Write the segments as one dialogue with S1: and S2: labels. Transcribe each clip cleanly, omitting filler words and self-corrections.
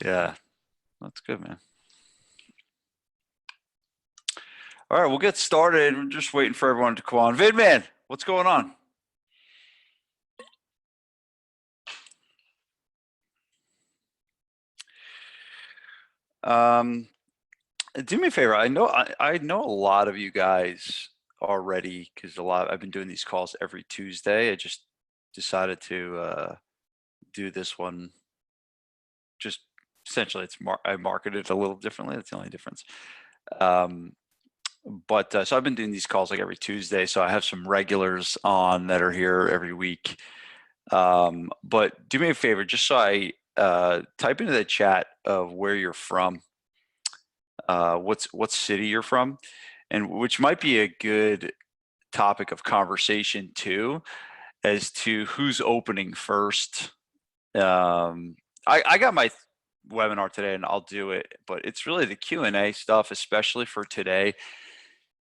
S1: Yeah, that's good, man. All right, we'll get started. We're just waiting for everyone to come on. Vidman, what's going on? Um, do me a favor. I know a lot of you guys already because I've been doing these calls every Tuesday. I just decided to do this one. Just essentially, I marketed it a little differently. That's the only difference. Um, but so I've been doing these calls like every Tuesday. So I have some regulars on that are here every week. But do me a favor, just so I type into the chat of where you're from, what city you're from, and which might be a good topic of conversation too, as to who's opening first. I got my webinar today and I'll do it, but it's really the Q&A stuff, especially for today.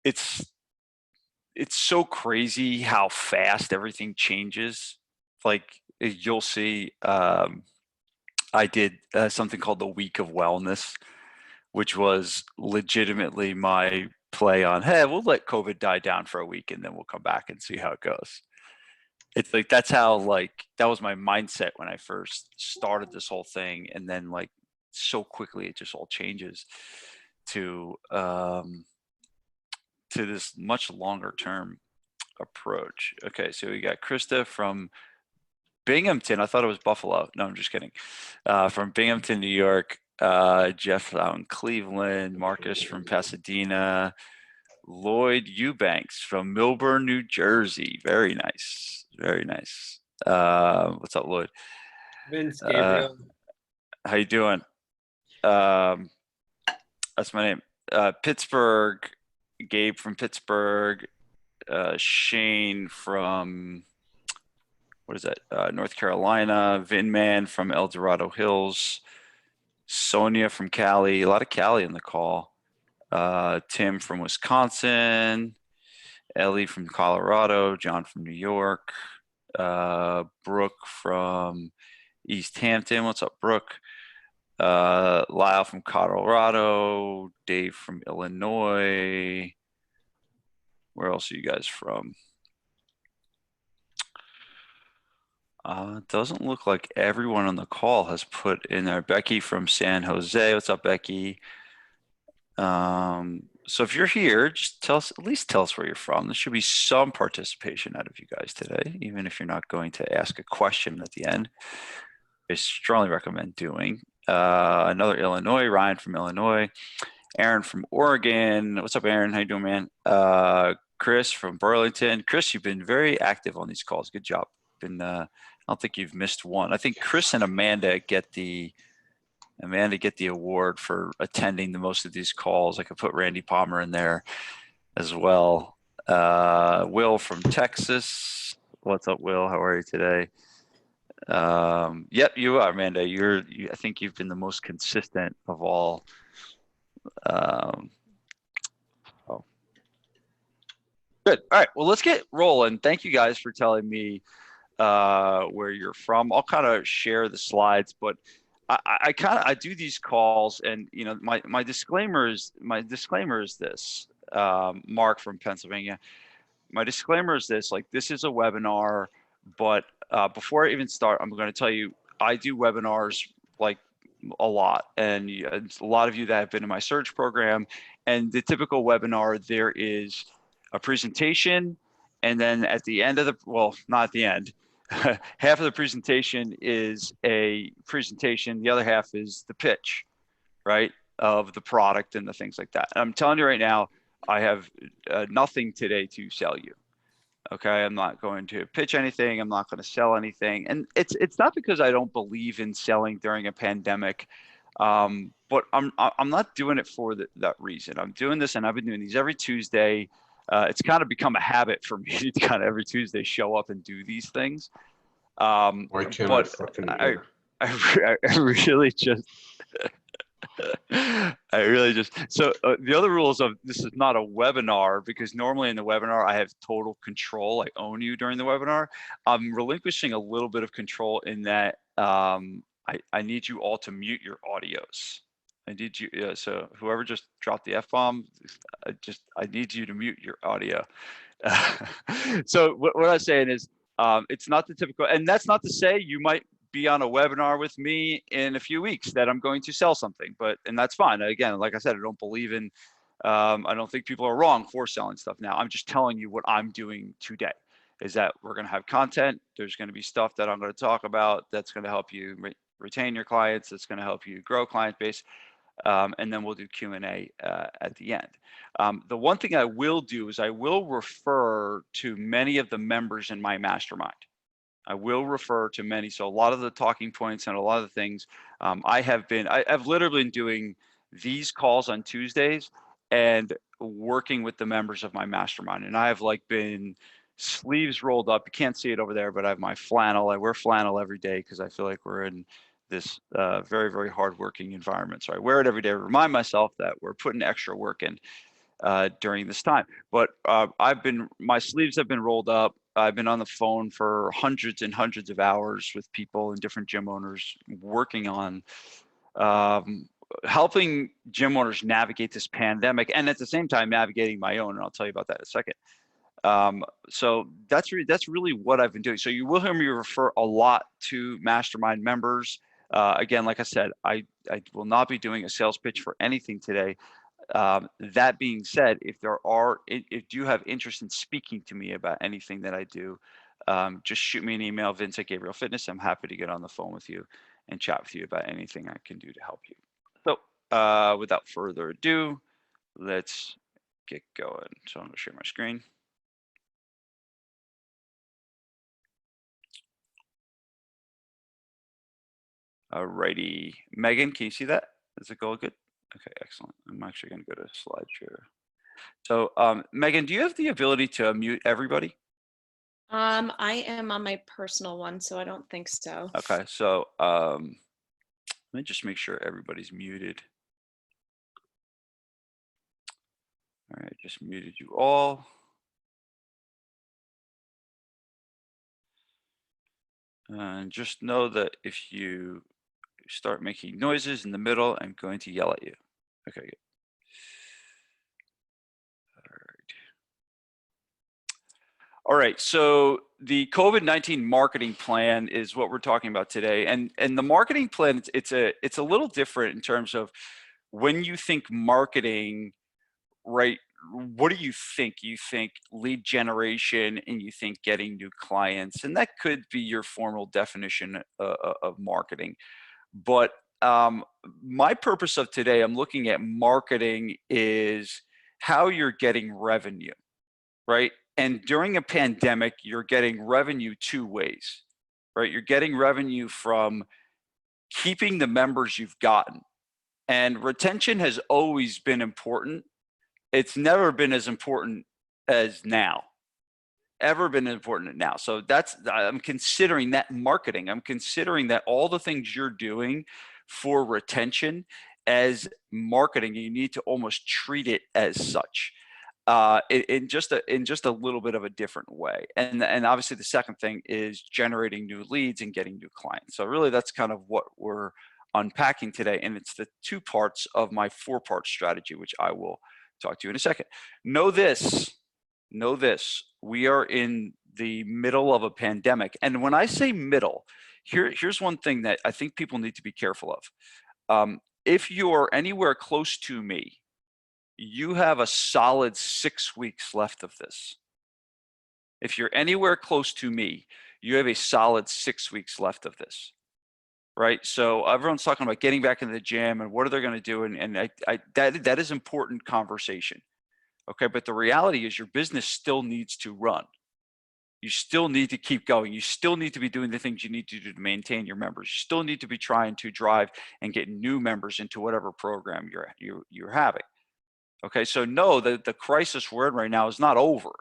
S1: It's so crazy how fast everything changes. Like you'll see, I did something called the Week of Wellness, which was legitimately my play on, hey, we'll let COVID die down for a week and then we'll come back and see how it goes. It's like that's how that was my mindset when I first started this whole thing, and then so quickly it just all changes to this much longer term approach. Okay, so we got Krista from Binghamton. I thought it was Buffalo. No, I'm just kidding. From Binghamton, New York. Jeff out in Cleveland. Marcus from Pasadena. Lloyd Eubanks from Milburn, New Jersey. Very nice. Very nice. What's up, Lloyd?
S2: Vince,
S1: Uh,
S2: Gabriele.
S1: how you doing? Um, that's my name. Pittsburgh. Gabe from Pittsburgh. Shane from what is that? North Carolina. Vinman from El Dorado Hills. Sonia from Cali. A lot of Cali in the call. Tim from Wisconsin. Ellie from Colorado. John from New York. Brooke from East Hampton. What's up, Brooke? Lyle from Colorado. Dave from Illinois. Where else are you guys from? It doesn't look like everyone on the call has put in there. Becky from San Jose. What's up, Becky? So if you're here, just at least tell us where you're from. There should be some participation out of you guys today, even if you're not going to ask a question at the end. I strongly recommend doing. Another Illinois, Ryan from Illinois, Aaron from Oregon. What's up, Aaron? How you doing, man? Chris from Burlington. Chris, you've been very active on these calls. Good job. I don't think you've missed one. I think Chris and Amanda get the award for attending the most of these calls. I could put Randy Palmer in there as well. Will from Texas. What's up, Will? How are you today? Yep, you are, Amanda. I think you've been the most consistent of all. Oh, good. All right. Well, let's get rolling. Thank you guys for telling me where you're from. I'll kind of share the slides, but I do these calls, and my disclaimer is this. Mark from Pennsylvania. My disclaimer is this: this is a webinar, but before I even start, I'm going to tell you I do webinars a lot, and a lot of you that have been in my search program. And the typical webinar, there is a presentation, and then at the end of not at the end. Half of the presentation is a presentation. The other half is the pitch, right, of the product and the things like that. And I'm telling you right now, I have nothing today to sell you. Okay, I'm not going to pitch anything. I'm not going to sell anything. And it's not because I don't believe in selling during a pandemic, but I'm not doing it for that reason. I'm doing this, and I've been doing these every Tuesday. It's kind of become a habit for me to kind of every Tuesday show up and do these things.
S3: Why can't I
S1: But
S3: fucking
S1: I,
S3: hear?
S1: I really just so the other rules of this is not a webinar, because normally in the webinar I have total control. I own you during the webinar. I'm relinquishing a little bit of control in that I need you all to mute your audios. I need you, so whoever just dropped the F-bomb, I need you to mute your audio. So what I'm saying is, it's not the typical, and that's not to say you might be on a webinar with me in a few weeks that I'm going to sell something, and that's fine. Again, like I said, I don't believe in, I don't think people are wrong for selling stuff now. I'm just telling you what I'm doing today is that we're going to have content. There's going to be stuff that I'm going to talk about that's going to help you retain your clients. That's going to help you grow client base. And then we'll do Q&A at the end. The one thing I will do is I will refer to many of the members in my mastermind. I will refer to many. So a lot of the talking points and a lot of the things I've literally been doing these calls on Tuesdays and working with the members of my mastermind. And I have been sleeves rolled up. You can't see it over there, but I have my flannel. I wear flannel every day because I feel like we're in this very, very hardworking environment. So I wear it every day to remind myself that we're putting extra work in during this time. But my sleeves have been rolled up. I've been on the phone for hundreds and hundreds of hours with people and different gym owners working on helping gym owners navigate this pandemic, and at the same time navigating my own. And I'll tell you about that in a second. So that's really what I've been doing. So you will hear me refer a lot to mastermind members. Again, like I said, I will not be doing a sales pitch for anything today. That being said, if you have interest in speaking to me about anything that I do, just shoot me an email, Vince@Gabriele Fitness. I'm happy to get on the phone with you and chat with you about anything I can do to help you. So without further ado, let's get going. So I'm going to share my screen. Alrighty, Megan, can you see that? Is it going good? Okay, excellent. I'm actually going to go to slide share. So Megan, do you have the ability to mute everybody?
S2: I am on my personal one, so I don't think so.
S1: Okay, so let me just make sure everybody's muted. All right, just muted you all. And just know that if you start making noises in the middle, I'm going to yell at you. Okay, good. All right, so the COVID-19 marketing plan is what we're talking about today, and the marketing plan it's a little different in terms of when you think marketing, right? What do you think? You think lead generation, and you think getting new clients, and that could be your formal definition of marketing. But my purpose of today, I'm looking at marketing is how you're getting revenue, right? And during a pandemic, you're getting revenue two ways, right? You're getting revenue from keeping the members you've gotten. And retention has always been important. It's never been as important as now, ever been important now. So I'm considering that marketing. I'm considering that all the things you're doing for retention as marketing. You need to almost treat it as such. In just a little bit of a different way. And obviously the second thing is generating new leads and getting new clients. So really that's kind of what we're unpacking today. And it's the two parts of my 4-part strategy, which I will talk to you in a second. Know this, we are in the middle of a pandemic. And when I say middle, here's one thing that I think people need to be careful of. If you're anywhere close to me, you have a solid 6 weeks left of this. If you're anywhere close to me, you have a solid 6 weeks left of this, right? So everyone's talking about getting back into the gym and what are they going to do, and that is important conversation, okay? But the reality is your business still needs to run. You still need to keep going. You still need to be doing the things you need to do to maintain your members. You still need to be trying to drive and get new members into whatever program you're having. Okay, so know that the crisis we're in right now is not over,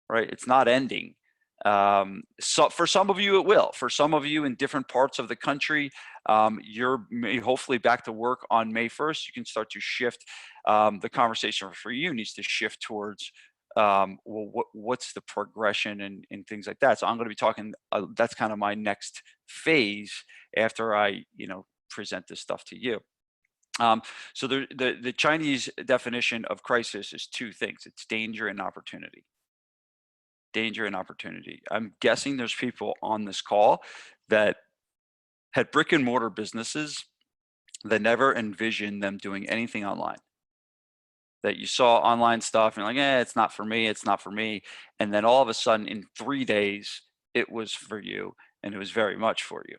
S1: right? It's not ending. So for some of you, it will. For some of you in different parts of the country, you're hopefully back to work on May 1st. You can start to shift. The conversation for you needs to shift towards what's the progression and things like that. So I'm going to be talking, that's kind of my next phase after I, present this stuff to you. So the Chinese definition of crisis is two things. It's danger and opportunity. Danger and opportunity. I'm guessing there's people on this call that had brick and mortar businesses that never envisioned them doing anything online. That you saw online stuff and you're like, it's not for me, it's not for me. And then all of a sudden in 3 days, it was for you and it was very much for you.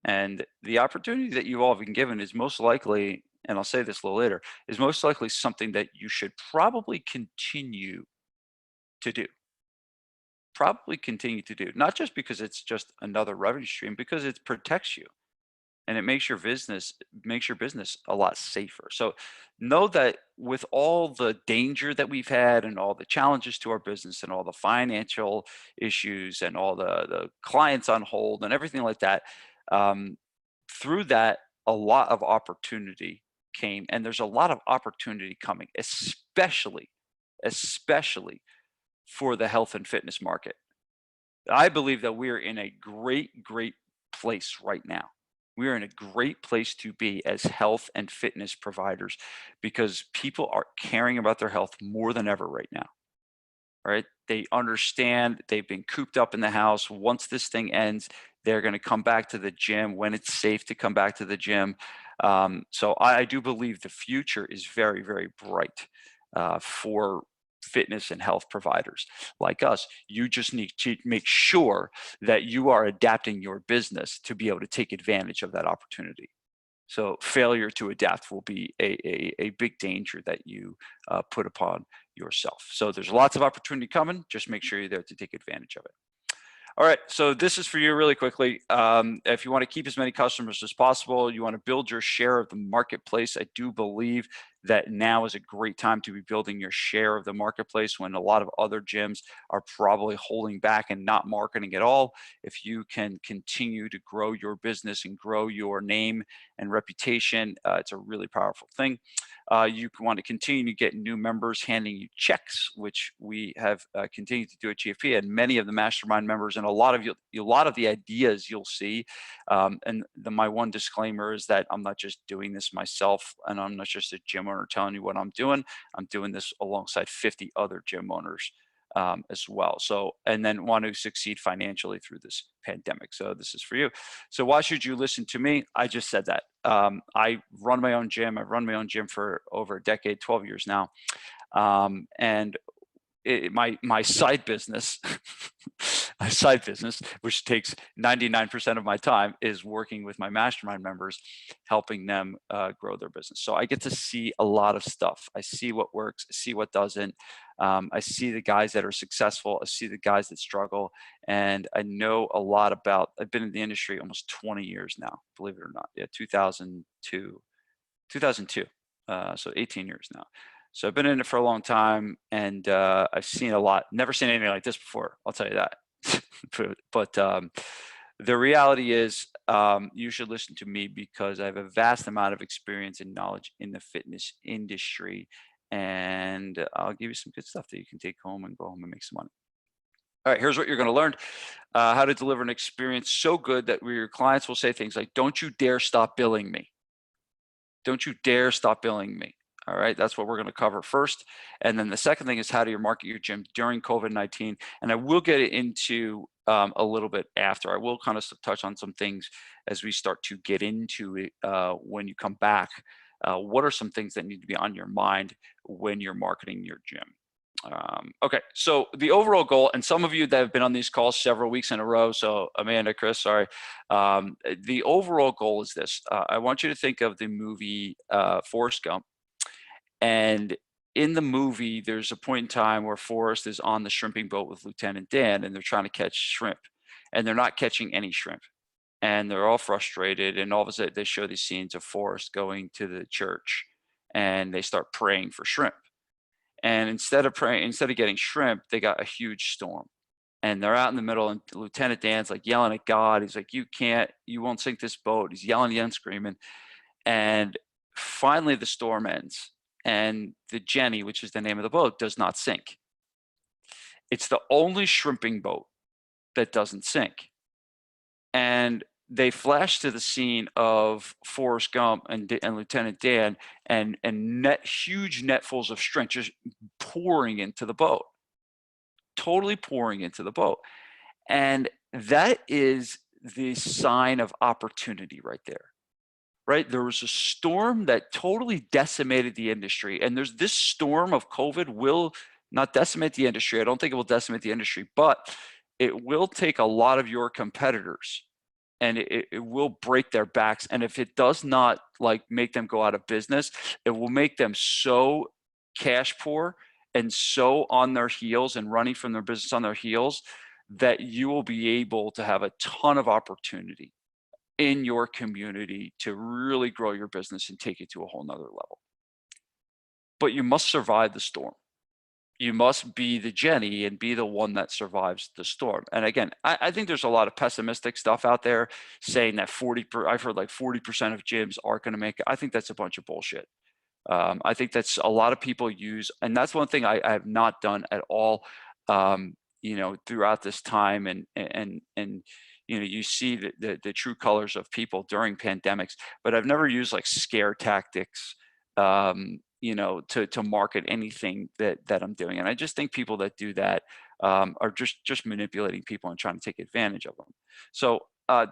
S1: And the opportunity that you all have been given is most likely, and I'll say this a little later, is most likely something that you should probably continue to do. Probably continue to do, not just because it's just another revenue stream, because it protects you and it makes your business a lot safer. So know that with all the danger that we've had and all the challenges to our business and all the financial issues and all the clients on hold and everything like that, through that, a lot of opportunity came, and there's a lot of opportunity coming, especially for the health and fitness market. I believe that we're in a great place right now. We're in a great place to be as health and fitness providers because people are caring about their health more than ever right now. Right? They understand they've been cooped up in the house. Once this thing ends, they're going to come back to the gym when it's safe to come back to the gym. So I do believe the future is very bright for fitness and health providers like us. You just need to make sure that you are adapting your business to be able to take advantage of that opportunity. So failure to adapt will be a big danger that you put upon yourself. So there's lots of opportunity coming. Just make sure you're there to take advantage of it. All right, so this is for you really quickly. If you want to keep as many customers as possible, you want to build your share of the marketplace. I do believe that now is a great time to be building your share of the marketplace when a lot of other gyms are probably holding back and not marketing at all. If you can continue to grow your business and grow your name and reputation, it's a really powerful thing. You want to continue to get new members handing you checks, which we have continued to do at GFP, and many of the mastermind members, and a lot of the ideas you'll see. My one disclaimer is that I'm not just doing this myself, and I'm not just a gym owner telling you what I'm doing. I'm doing this alongside 50 other gym owners as well. So, and then want to succeed financially through this pandemic. So this is for you. So why should you listen to me? I just said that. I run my own gym. I've run my own gym for over a decade, 12 years now. And my side business, which takes 99% of my time, is working with my mastermind members, helping them grow their business. So I get to see a lot of stuff. I see what works, I see what doesn't. I see the guys that are successful, I see the guys that struggle, and I know a lot about, I've been in the industry almost 20 years now, believe it or not. Yeah, 2002, so 18 years now. So I've been in it for a long time, and I've seen a lot. Never seen anything like this before, I'll tell you that. but the reality is you should listen to me because I have a vast amount of experience and knowledge in the fitness industry, and I'll give you some good stuff that you can take home and go home and make some money. All right, here's what you're going to learn. How to deliver an experience so good that your clients will say things like, don't you dare stop billing me. Don't you dare stop billing me. All right, that's what we're going to cover first. And then the second thing is how do you market your gym during COVID-19? And I will get into a little bit after. I will kind of touch on some things as we start to get into it when you come back. What are some things that need to be on your mind when you're marketing your gym? Okay, so the overall goal, and some of you that have been on these calls several weeks in a row, so Amanda, Chris, sorry, the overall goal is this. I want you to think of the movie Forrest Gump. And in the movie, there's a point in time where Forrest is on the shrimping boat with Lieutenant Dan, and they're trying to catch shrimp, and they're not catching any shrimp. And they're all frustrated, and all of a sudden they show these scenes of Forrest going to the church, and they start praying for shrimp. And instead of getting shrimp, they got a huge storm. And they're out in the middle, and Lieutenant Dan's like yelling at God. He's like, you won't sink this boat. He's yelling and screaming. And finally the storm ends. And the Jenny, which is the name of the boat, does not sink. It's the only shrimping boat that doesn't sink. And they flash to the scene of Forrest Gump and Lieutenant Dan and huge netfuls of shrimp just pouring into the boat, totally pouring into the boat. And that is the sign of opportunity right there. Right? There was a storm that totally decimated the industry. And there's this storm of COVID will not decimate the industry. I don't think it will decimate the industry, but it will take a lot of your competitors and it will break their backs. And if it does not like make them go out of business, it will make them so cash poor and so on their heels and running from their business on their heels that you will be able to have a ton of opportunity in your community to really grow your business and take it to a whole nother level. But you must survive the storm. You must be the Jenny and be the one that survives the storm. And again, I think there's a lot of pessimistic stuff out there saying that I've heard like 40% of gyms aren't going to make it. I think that's a bunch of bullshit. I think that's a lot of people use, and that's one thing I have not done at all, you know, throughout this time. And you know, you see the true colors of people during pandemics, but I've never used like scare tactics, you know, to market anything that I'm doing. And I just think people that do that are just manipulating people and trying to take advantage of them. So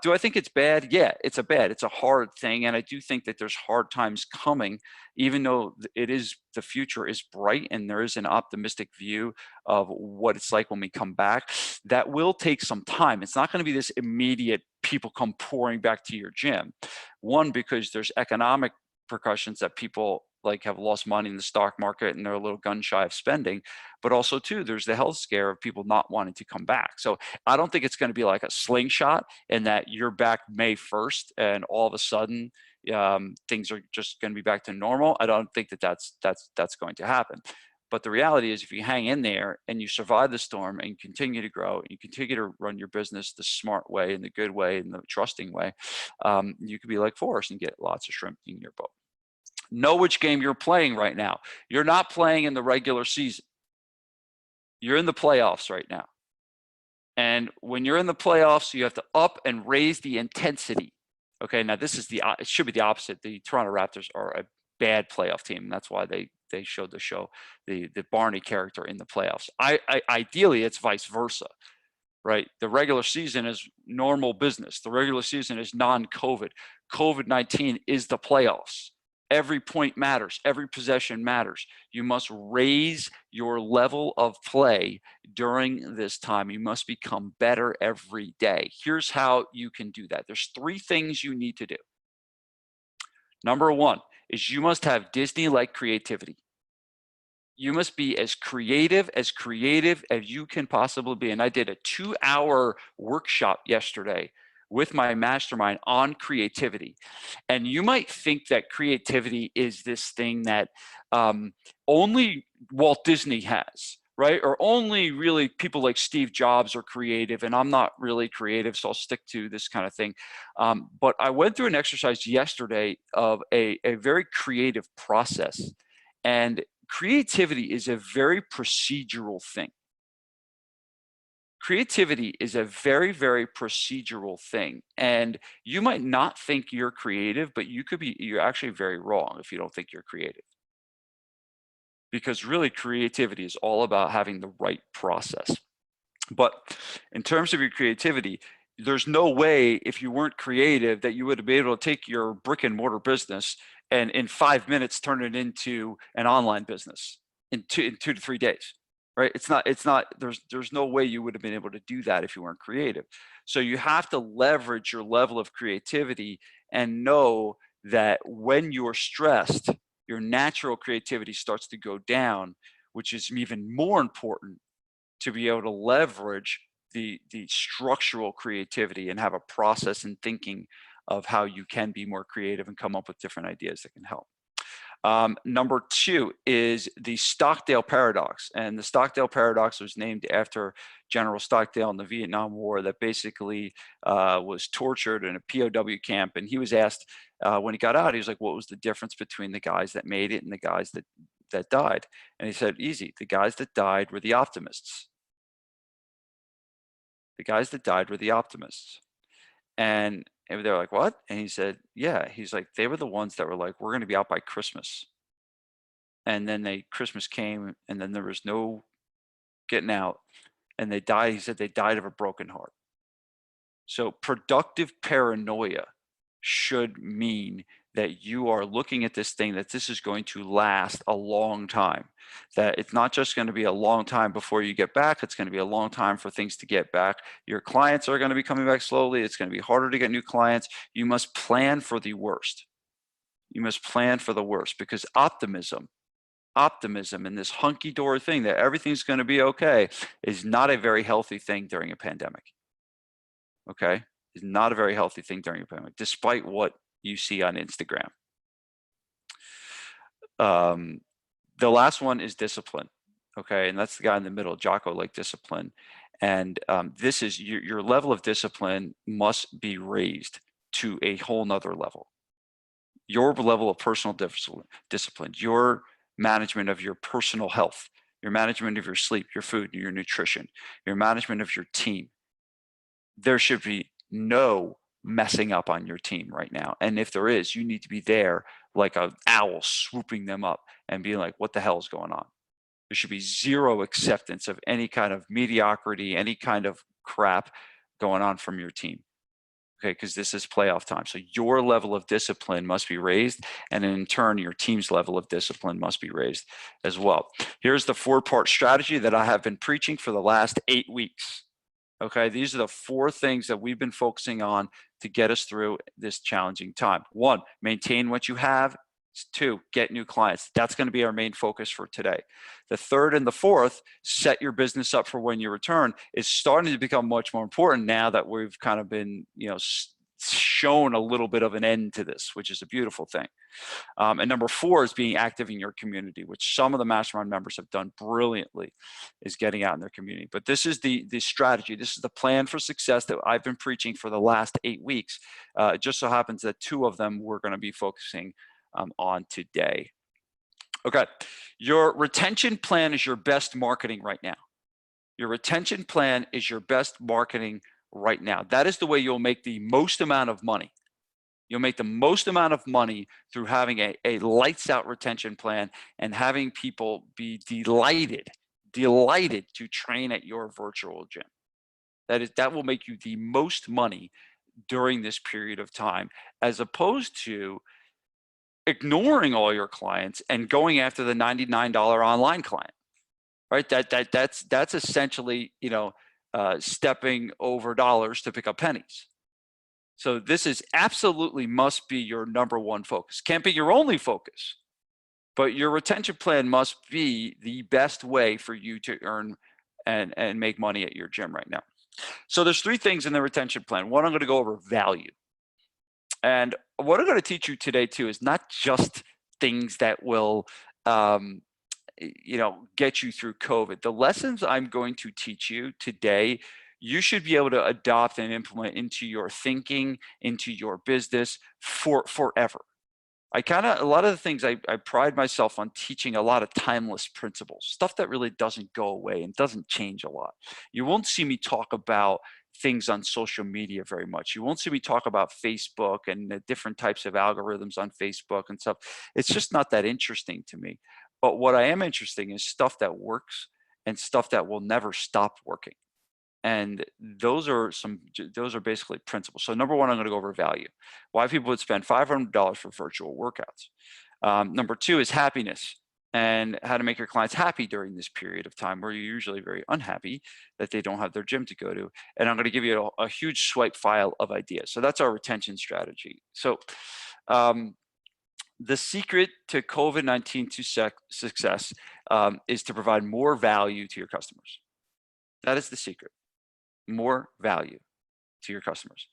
S1: do I think it's bad? Yeah, it's a hard thing. And I do think that there's hard times coming, even though the future is bright and there is an optimistic view of what it's like when we come back. That will take some time. It's not going to be this immediate people come pouring back to your gym. One, because there's economic repercussions that people like have lost money in the stock market and they're a little gun shy of spending, but also too, there's the health scare of people not wanting to come back. So I don't think it's going to be like a slingshot and that you're back May 1st and all of a sudden things are just going to be back to normal. I don't think that's going to happen. But the reality is if you hang in there and you survive the storm and you continue to grow and you continue to run your business the smart way and the good way and the trusting way, you could be like Forrest and get lots of shrimp in your boat. Know which game you're playing right now. You're not playing in the regular season. You're in the playoffs right now. And when you're in the playoffs, you have to up and raise the intensity. Okay, now this is it should be the opposite. The Toronto Raptors are a bad playoff team. And that's why they showed the Barney character in the playoffs. Ideally, it's vice versa, right? The regular season is normal business. The regular season is non-COVID. COVID-19 is the playoffs. Every point matters. Every possession matters. You must raise your level of play during this time. You must become better every day. Here's how you can do that. There's 3 things you need to do. Number 1 is you must have Disney-like creativity. You must be as creative as you can possibly be. And I did a 2-hour workshop yesterday with my mastermind on creativity. And you might think that creativity is this thing that only Walt Disney has, right? Or only really people like Steve Jobs are creative, and I'm not really creative, so I'll stick to this kind of thing. But I went through an exercise yesterday of a very creative process. And creativity is a very procedural thing. Creativity is a very, very procedural thing. And you might not think you're creative, but you're actually very wrong if you don't think you're creative. Because really creativity is all about having the right process. But in terms of your creativity, there's no way if you weren't creative that you would be able to take your brick and mortar business and in 5 minutes turn it into an online business in 2 to 3 days. Right? It's not, there's no way you would have been able to do that if you weren't creative. So you have to leverage your level of creativity and know that when you're stressed, your natural creativity starts to go down, which is even more important to be able to leverage the structural creativity and have a process and thinking of how you can be more creative and come up with different ideas that can help. Number 2 is the Stockdale paradox. And the Stockdale paradox was named after General Stockdale in the Vietnam War that basically was tortured in a POW camp. And he was asked when he got out, he was like, what was the difference between the guys that made it and the guys that died? And he said, easy, the guys that died were the optimists. The guys that died were the optimists. And they're like, what? And he said, yeah. He's like, they were the ones that were like, we're going to be out by Christmas. And then Christmas came, and then there was no getting out, and they died. He said they died of a broken heart. So productive paranoia should mean that you are looking at this thing, that this is going to last a long time, that it's not just going to be a long time before you get back. It's going to be a long time for things to get back. Your clients are going to be coming back slowly. It's going to be harder to get new clients. You must plan for the worst. You must plan for the worst, because optimism and this hunky-dory thing that everything's going to be okay is not a very healthy thing during a pandemic. Okay, is not a very healthy thing during a pandemic, despite what you see on Instagram. The last one is discipline. Okay, and that's the guy in the middle. Jocko like discipline, and this is your level of discipline must be raised to a whole nother level. Your level of personal discipline, your management of your personal health, your management of your sleep, your food, your nutrition, your management of your team. There should be no messing up on your team right now. And if there is, you need to be there like an owl, swooping them up and being like, what the hell is going on? There should be zero acceptance of any kind of mediocrity, any kind of crap going on from your team. Okay, because this is playoff time. So your level of discipline must be raised, and in turn, your team's level of discipline must be raised as well. Here's the 4-part strategy that I have been preaching for the last 8 weeks. Okay, these are the 4 things that we've been focusing on to get us through this challenging time. 1, maintain what you have. 2, get new clients. That's going to be our main focus for today. The 3rd and the 4th, set your business up for when you return, is starting to become much more important now that we've kind of been, shown a little bit of an end to this, which is a beautiful thing. And number 4 is being active in your community, which some of the mastermind members have done brilliantly, is getting out in their community. But this is the strategy. This is the plan for success that I've been preaching for the last 8 weeks. It just so happens that 2 of them we're going to be focusing on today. Okay, your retention plan is your best marketing right now. Your retention plan is your best marketing right now. That is the way you'll make the most amount of money. You'll make the most amount of money through having a lights out retention plan and having people be delighted to train at your virtual gym. That will make you the most money during this period of time, as opposed to ignoring all your clients and going after the $99 online client, right? That's essentially, stepping over dollars to pick up pennies. So this is absolutely must be your number 1 focus. Can't be your only focus, but your retention plan must be the best way for you to earn and make money at your gym right now. So there's 3 things in the retention plan. 1, I'm going to go over value. And what I'm going to teach you today too is not just things that will, get you through COVID. The lessons I'm going to teach you today, you should be able to adopt and implement into your thinking, into your business forever. A lot of the things I pride myself on teaching a lot of timeless principles, stuff that really doesn't go away and doesn't change a lot. You won't see me talk about things on social media very much. You won't see me talk about Facebook and the different types of algorithms on Facebook and stuff. It's just not that interesting to me. But what I am interested in is stuff that works and stuff that will never stop working. And those are basically principles. So number 1, I'm going to go over value. Why people would spend $500 for virtual workouts. Number 2 is happiness, and how to make your clients happy during this period of time where you're usually very unhappy that they don't have their gym to go to. And I'm going to give you a huge swipe file of ideas. So that's our retention strategy. So the secret to COVID-19 success is to provide more value to your customers. That is the secret. More value to your customers.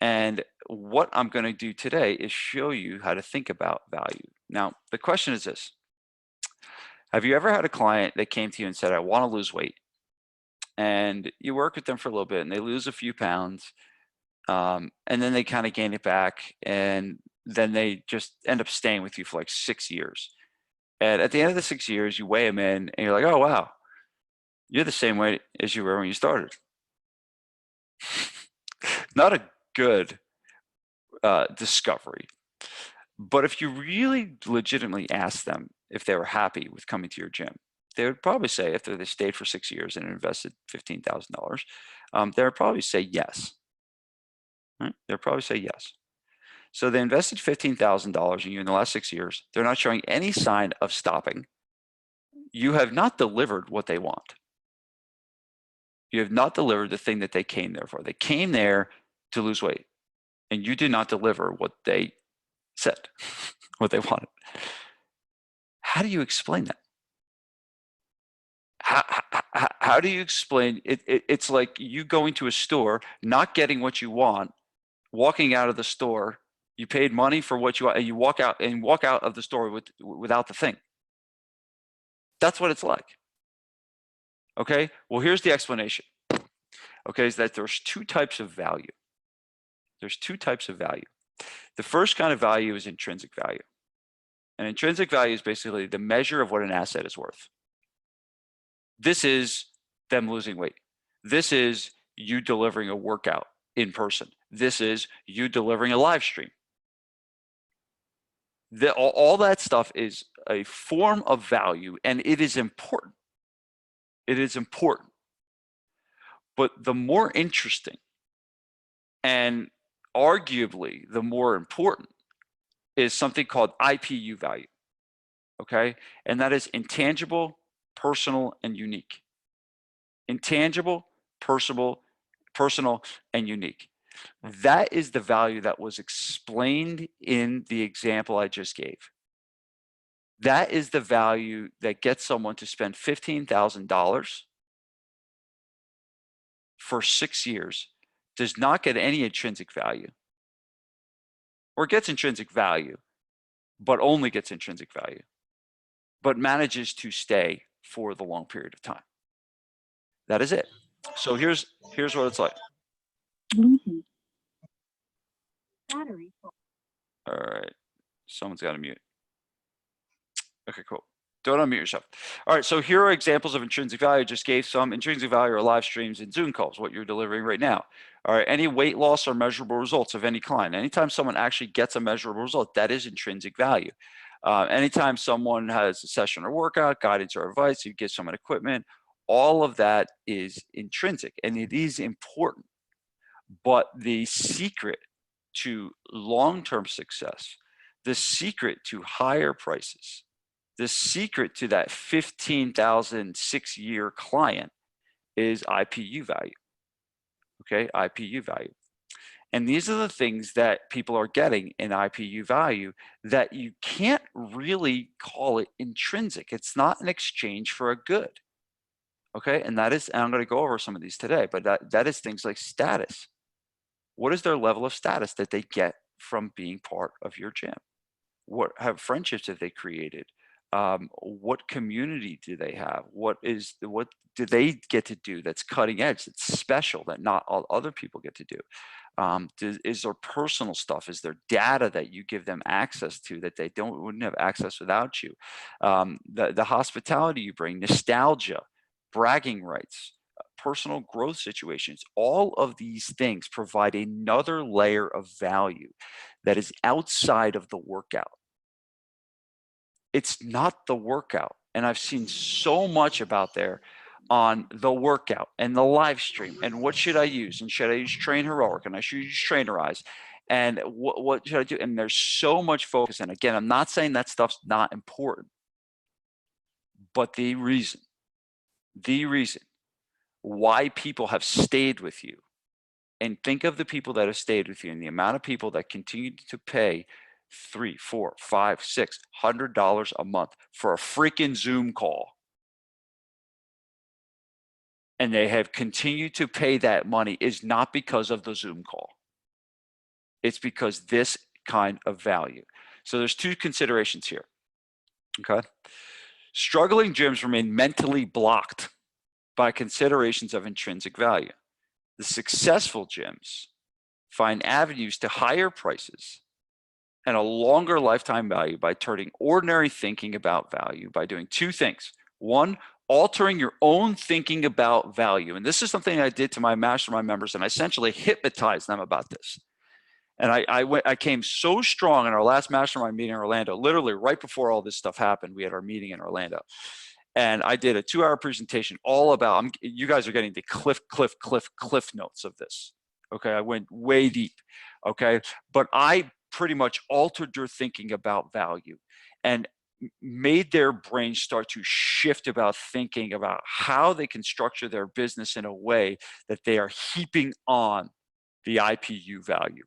S1: And what I'm going to do today is show you how to think about value. Now, the question is this. Have you ever had a client that came to you and said, I want to lose weight? And you work with them for a little bit and they lose a few pounds, and then they kind of gain it back, and then they just end up staying with you for like 6 years. And at the end of the 6 years, you weigh them in and you're like, oh, wow, you're the same weight as you were when you started. Not a good discovery. But if you really legitimately ask them if they were happy with coming to your gym, they would probably say, if they stayed for 6 years and invested $15,000, they would probably say yes. Right? They'd probably say yes. So they invested $15,000 in you in the last 6 years. They're not showing any sign of stopping. You have not delivered what they want. You have not delivered the thing that they came there for. They came there to lose weight, and you did not deliver what they said, what they wanted. How do you explain that? How do you explain it? It's like you going to a store, not getting what you want, walking out of the store. You paid money for what you want, and you walk out of the store without the thing. That's what it's like. Okay. Well, here's the explanation. Okay, is that there's two types of value. There's two types of value. The first kind of value is intrinsic value. And intrinsic value is basically the measure of what an asset is worth. This is them losing weight. This is you delivering a workout in person. This is you delivering a live stream. All that stuff is a form of value, and it is important. It is important. But the more interesting and arguably the more important is something called IPU value, okay? And that is intangible, personal, and unique. Intangible, personal, and unique. That is the value that was explained in the example I just gave. That is the value that gets someone to spend $15,000 for 6 years, does not get any intrinsic value, or gets intrinsic value, but only gets intrinsic value, but manages to stay for the long period of time. That is it. So here's what it's like.
S4: Battery.
S1: All right, someone's got to mute. Okay, cool. Don't unmute yourself. All right, so here are examples of intrinsic value. Just gave some intrinsic value or live streams and Zoom calls, what you're delivering right now. All right, any weight loss or measurable results of any kind. Anytime someone actually gets a measurable result, that is intrinsic value. Anytime someone has a session or workout, guidance or advice, you give someone equipment, all of that is intrinsic, and it is important. But the secret to long-term success, the secret to higher prices, the secret to that 15,000 6-year client is IPU value. Okay, IPU value. And these are the things that people are getting in IPU value that you can't really call it intrinsic. It's not an exchange for a good. Okay, and that is, and I'm going to go over some of these today, but that is things like status. What is their level of status that they get from being part of your gym? What friendships have they created? What community do they have? What do they get to do that's cutting edge, that's special, that not all other people get to do? Is there personal stuff? Is there data that you give them access to that they wouldn't have access without you? The hospitality you bring, nostalgia, bragging rights, personal growth situations, all of these things provide another layer of value that is outside of the workout. It's not the workout. And I've seen so much about there on the workout and the live stream and what should I use, and should I use Train Heroic, and I should use Trainerize, and what should I do? And there's so much focus. And again, I'm not saying that stuff's not important, but the reason why people have stayed with you, and think of the people that have stayed with you and the amount of people that continue to pay $300, $400, $500, $600 a month for a freaking Zoom call. And they have continued to pay that money is not because of the Zoom call. It's because this kind of value. So there's two considerations here. Okay. Struggling gyms remain mentally blocked by considerations of intrinsic value. The successful gyms find avenues to higher prices and a longer lifetime value by turning ordinary thinking about value by doing two things. One, altering your own thinking about value. And this is something I did to my mastermind members, and I essentially hypnotized them about this. And I came so strong in our last mastermind meeting in Orlando, literally right before all this stuff happened. We had our meeting in Orlando. And I did a 2-hour presentation all about, you guys are getting the cliff notes of this. Okay, I went way deep. Okay, but I pretty much altered their thinking about value and made their brains start to shift about thinking about how they can structure their business in a way that they are heaping on the IPU value,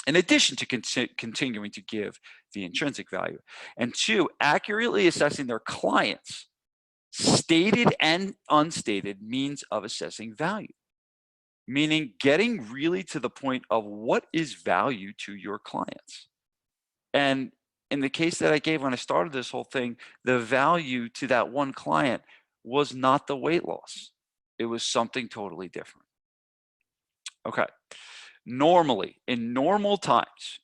S1: in addition to continuing to give the intrinsic value. And 2, accurately assessing their clients' stated and unstated means of assessing value, meaning getting really to the point of what is value to your clients. And in the case that I gave when I started this whole thing, the value to that one client was not the weight loss. It was something totally different. Okay. Normally, in normal times,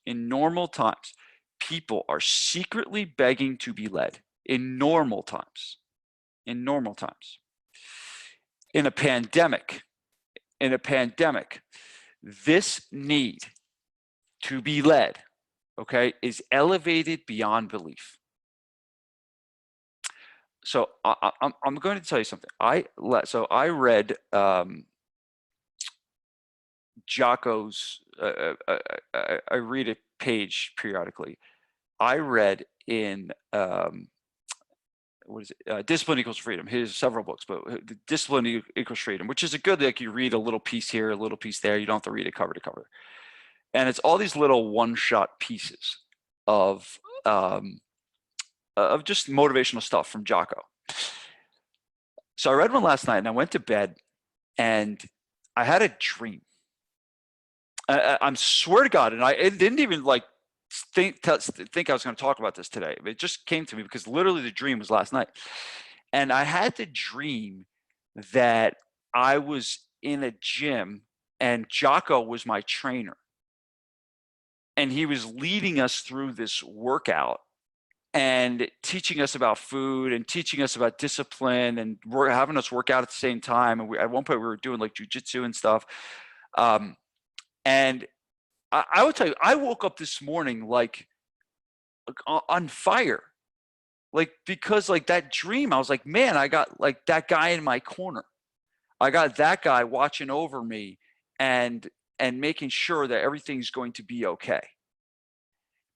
S1: people are secretly begging to be led in normal times. In a pandemic, this need to be led, okay, is elevated beyond belief. So I'm going to tell you something. I read Jocko's. I read a page periodically. I read in what is it? Discipline Equals Freedom. Here's several books, but Discipline Equals Freedom, which is a good, like, you read a little piece here, a little piece there. You don't have to read it cover to cover. And it's all these little one-shot pieces of just motivational stuff from Jocko. So I read one last night, and I went to bed, and I had a dream. I'm swear to God, and it didn't even like think I was going to talk about this today. It just came to me because literally the dream was last night. And I had the dream that I was in a gym and Jocko was my trainer. And he was leading us through this workout and teaching us about food and teaching us about discipline, and we're having us work out at the same time. And at one point we were doing like jujitsu and stuff. And I would tell you, I woke up this morning like on fire, like, because like that dream, I was like, man, I got like that guy in my corner. I got that guy watching over me and making sure that everything's going to be okay.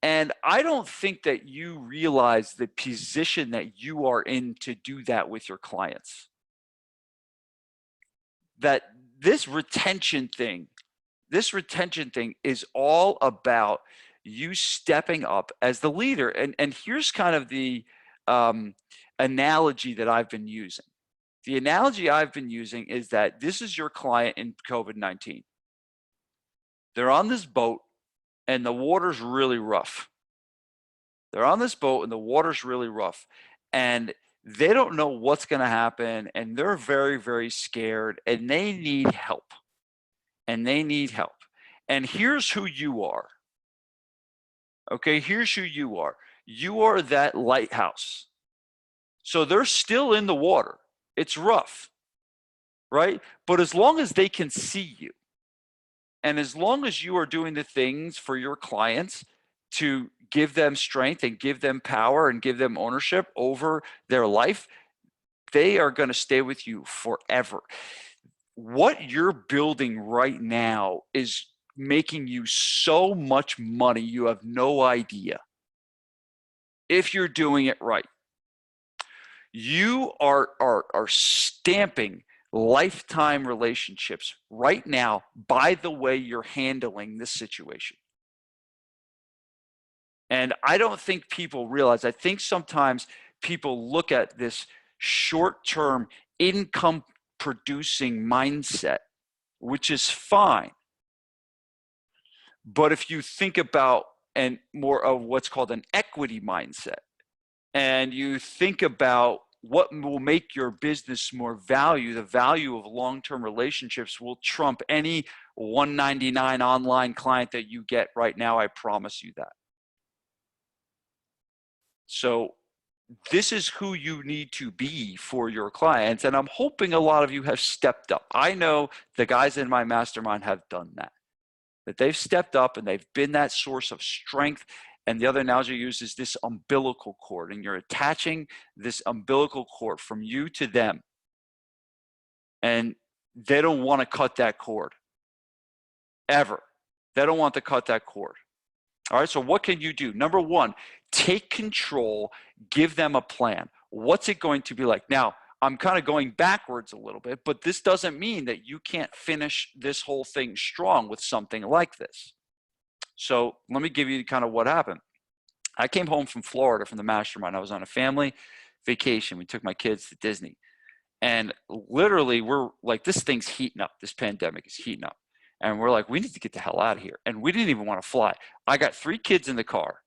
S1: And I don't think that you realize the position that you are in to do that with your clients. That this retention thing is all about you stepping up as the leader. And here's kind of the analogy that I've been using. The analogy I've been using is that this is your client in COVID-19. They're on this boat and the water's really rough. And they don't know what's going to happen, and they're very, very scared, and they need help. And here's who you are. Okay, here's who you are. You are that lighthouse. So they're still in the water. It's rough, right? But as long as they can see you, and as long as you are doing the things for your clients to give them strength and give them power and give them ownership over their life, they are going to stay with you forever. What you're building right now is making you so much money, you have no idea, if you're doing it right. You are stamping lifetime relationships right now by the way you're handling this situation. And I don't think people realize, I think sometimes people look at this short-term income producing mindset, which is fine. But if you think about and more of what's called an equity mindset, and you think about what will make your business more value, the value of long-term relationships will trump any $199 online client that you get right now. I promise you that. So this is who you need to be for your clients. And I'm hoping a lot of you have stepped up. I know the guys in my mastermind have done that they've stepped up and they've been that source of strength. And the other analogy I use is this umbilical cord, and you're attaching this umbilical cord from you to them. And they don't want to cut that cord ever. They don't want to cut that cord. All right, so what can you do? Number one, take control, give them a plan. What's it going to be like? Now, I'm kind of going backwards a little bit, but this doesn't mean that you can't finish this whole thing strong with something like this. So let me give you kind of what happened. I came home from Florida from the mastermind. I was on a family vacation. We took my kids to Disney. And literally, we're like, this thing's heating up. This pandemic is heating up. And we're like, we need to get the hell out of here. And we didn't even want to fly. I got 3 kids in the car,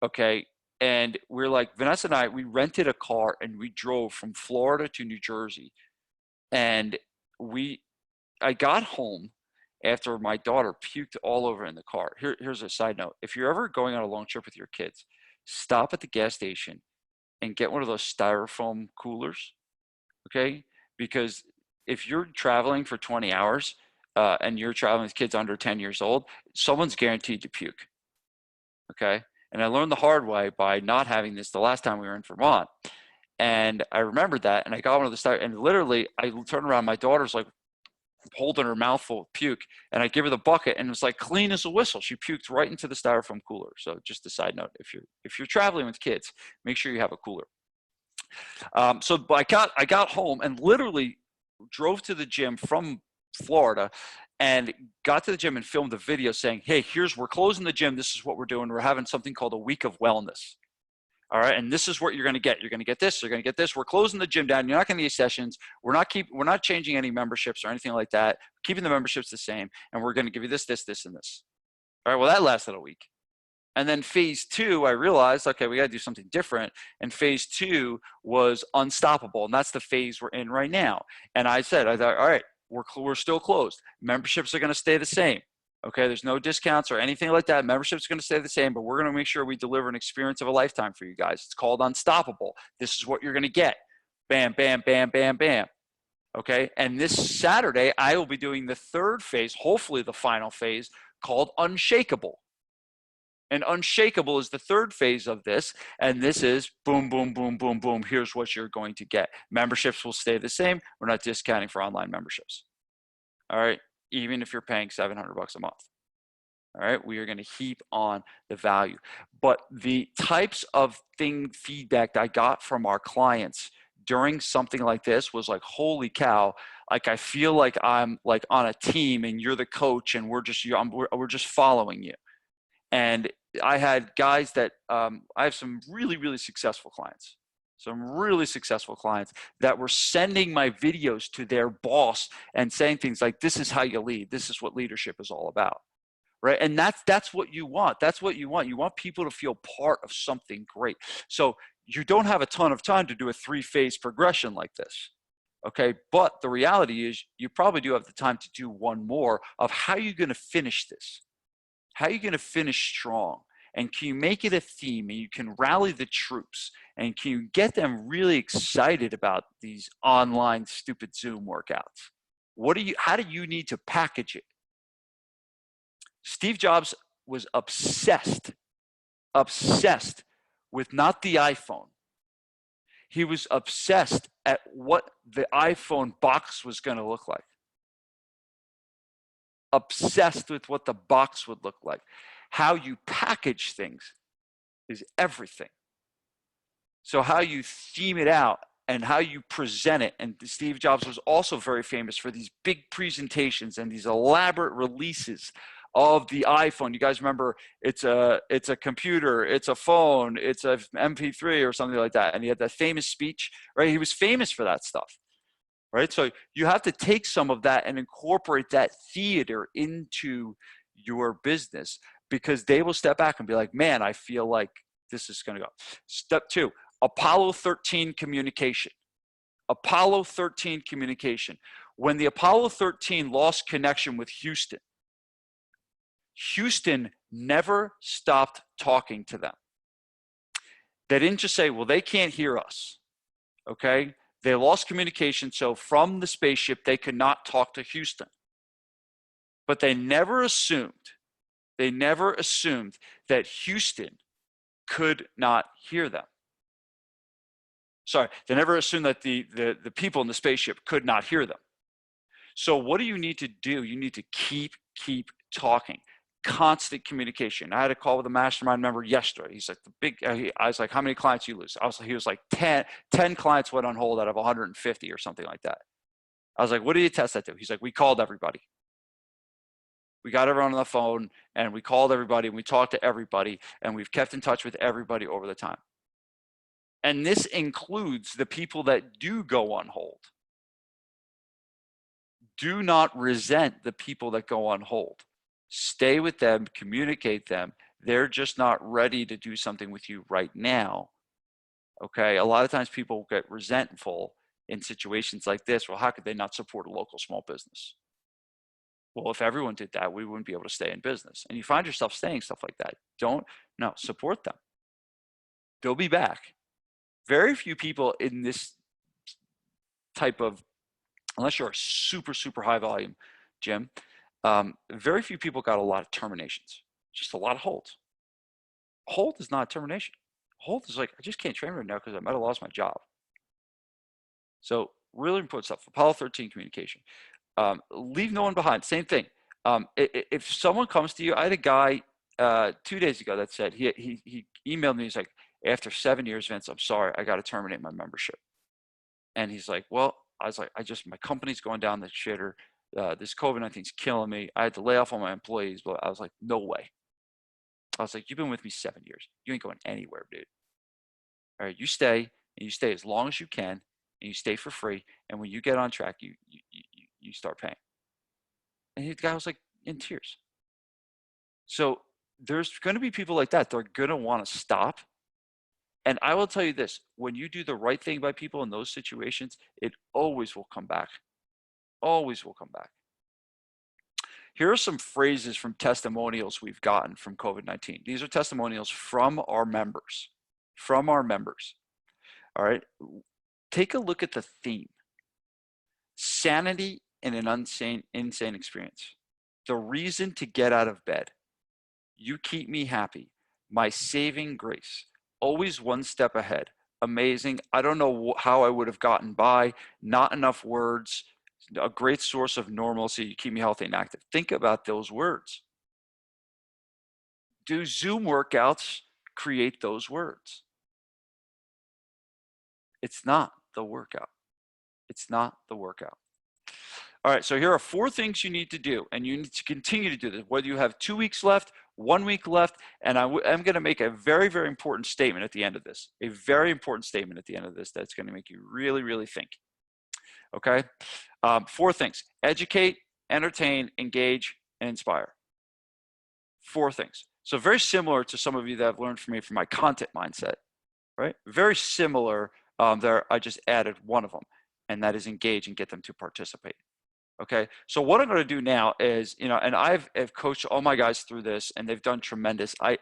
S1: okay? And we're like, Vanessa and I, we rented a car and we drove from Florida to New Jersey. And I got home after my daughter puked all over in the car. Here's a side note. If you're ever going on a long trip with your kids, stop at the gas station and get one of those styrofoam coolers, okay? Because if you're traveling for 20 hours and you're traveling with kids under 10 years old, someone's guaranteed to puke, okay? And I learned the hard way by not having this the last time we were in Vermont. And I remembered that, and I got one of the styrofoam, and literally I turned around, my daughter's like holding her mouth full of puke, and I give her the bucket, and it was like clean as a whistle. She puked right into the styrofoam cooler. So just a side note, if you're traveling with kids, make sure you have a cooler. So I got home and literally drove to the gym from Florida and got to the gym and filmed a video saying, hey, we're closing the gym. This is what we're doing. We're having something called a week of wellness. All right. And this is what you're going to get. You're going to get this. You're going to get this. We're closing the gym down. You're not going to get sessions. We're not changing any memberships or anything like that. Keeping the memberships the same. And we're going to give you this, this, this, and this. All right. Well, that lasted a week. And then phase 2, I realized, okay, we got to do something different. And phase 2 was unstoppable. And that's the phase we're in right now. And I thought, all right, we're still closed. Memberships are going to stay the same. Okay, there's no discounts or anything like that. Membership's are going to stay the same, but we're going to make sure we deliver an experience of a lifetime for you guys. It's called Unstoppable. This is what you're going to get. Bam, bam, bam, bam, bam. Okay, and this Saturday, I will be doing the 3rd phase, hopefully the final phase, called Unshakable. And Unshakable is the 3rd phase of this. And this is boom, boom, boom, boom, boom. Here's what you're going to get. Memberships will stay the same. We're not discounting for online memberships. All right. Even if you're paying $700 a month. All right. We are going to heap on the value. But the types of feedback that I got from our clients during something like this was like, holy cow. Like, I feel like I'm like on a team and you're the coach and we're just following you. And I had guys that I have some really, really successful clients. Some really successful clients that were sending my videos to their boss and saying things like, this is how you lead. This is what leadership is all about, right? And that's what you want. That's what you want. You want people to feel part of something great. So you don't have a ton of time to do a 3-phase progression like this, okay? But the reality is you probably do have the time to do one more of how you're going to finish this. How are you going to finish strong? And can you make it a theme and you can rally the troops and can you get them really excited about these online stupid Zoom workouts? How do you need to package it? Steve Jobs was obsessed with not the iPhone. He was obsessed at what the iPhone box was going to look like. Obsessed with what the box would look like. How you package things is everything. So how you theme it out and how you present it. And Steve Jobs was also very famous for these big presentations and these elaborate releases of the iPhone. You guys remember it's a computer, it's a phone, it's a MP3 or something like that. And he had that famous speech, right? He was famous for that stuff. Right? So you have to take some of that and incorporate that theater into your business because they will step back and be like, man, I feel like this is going to go. Step 2, Apollo 13 communication. Apollo 13 communication. When the Apollo 13 lost connection with Houston, Houston never stopped talking to them. They didn't just say, well, they can't hear us, okay? They lost communication, so from the spaceship, they could not talk to Houston. But they never assumed that Houston could not hear them. Sorry, they never assumed that the people in the spaceship could not hear them. So what do you need to do? You need to keep talking. Constant communication. I had a call with a mastermind member yesterday. He's like, I was like, how many clients you lose? He was like, 10 clients went on hold out of 150 or something like that. I was like, what did you test that to? He's like, we called everybody. We got everyone on the phone and we called everybody and we talked to everybody and we've kept in touch with everybody over the time. And this includes the people that do go on hold. Do not resent the people that go on hold. Stay with them, communicate them. They're just not ready to do something with you right now. Okay, a lot of times people get resentful in situations like this. Well, how could they not support a local small business? Well, if everyone did that, we wouldn't be able to stay in business. And you find yourself saying stuff like that. Support them. They'll be back. Very few people in this type of, unless you're a super, super high volume gym, very few people got a lot of terminations, just a lot of holds. Hold is not termination. Hold is like, I just can't train right now because I might have lost my job. So really important stuff. Apollo 13 communication. Leave no one behind. Same thing. If someone comes to you, I had a guy 2 days ago that said, he emailed me, he's like, after 7 years, Vince, I'm sorry, I got to terminate my membership. And he's like, well, I was like, my company's going down the shitter. This COVID-19 is killing me. I had to lay off all my employees, but I was like, no way. I was like, you've been with me 7 years. You ain't going anywhere, dude. All right, you stay, and you stay as long as you can, and you stay for free. And when you get on track, you start paying. And the guy was like in tears. So there's going to be people like that. They're going to want to stop. And I will tell you this, when you do the right thing by people in those situations, it always will come back. Always will come back. Here are some phrases from testimonials we've gotten from COVID-19. These are testimonials from our members. From our members. All right. Take a look at the theme. Sanity in an insane experience. The reason to get out of bed. You keep me happy. My saving grace. Always one step ahead. Amazing. I don't know how I would have gotten by. Not enough words. A great source of normalcy. You keep me healthy and active. Think about those words. Do Zoom workouts create those words? It's not the workout. It's not the workout. All right, so here are 4 things you need to do, and you need to continue to do this, whether you have 2 weeks left, 1 week left, and I'm going to make a very, very important statement at the end of this, a very important statement at the end of this that's going to make you really, really think, okay? 4 things: educate, entertain, engage, and inspire. 4 things. So very similar to some of you that have learned from me from my content mindset, right? Very similar. There, I just added one of them, and that is engage and get them to participate. Okay, so what I'm going to do now is, and I've coached all my guys through this, and they've done tremendous. I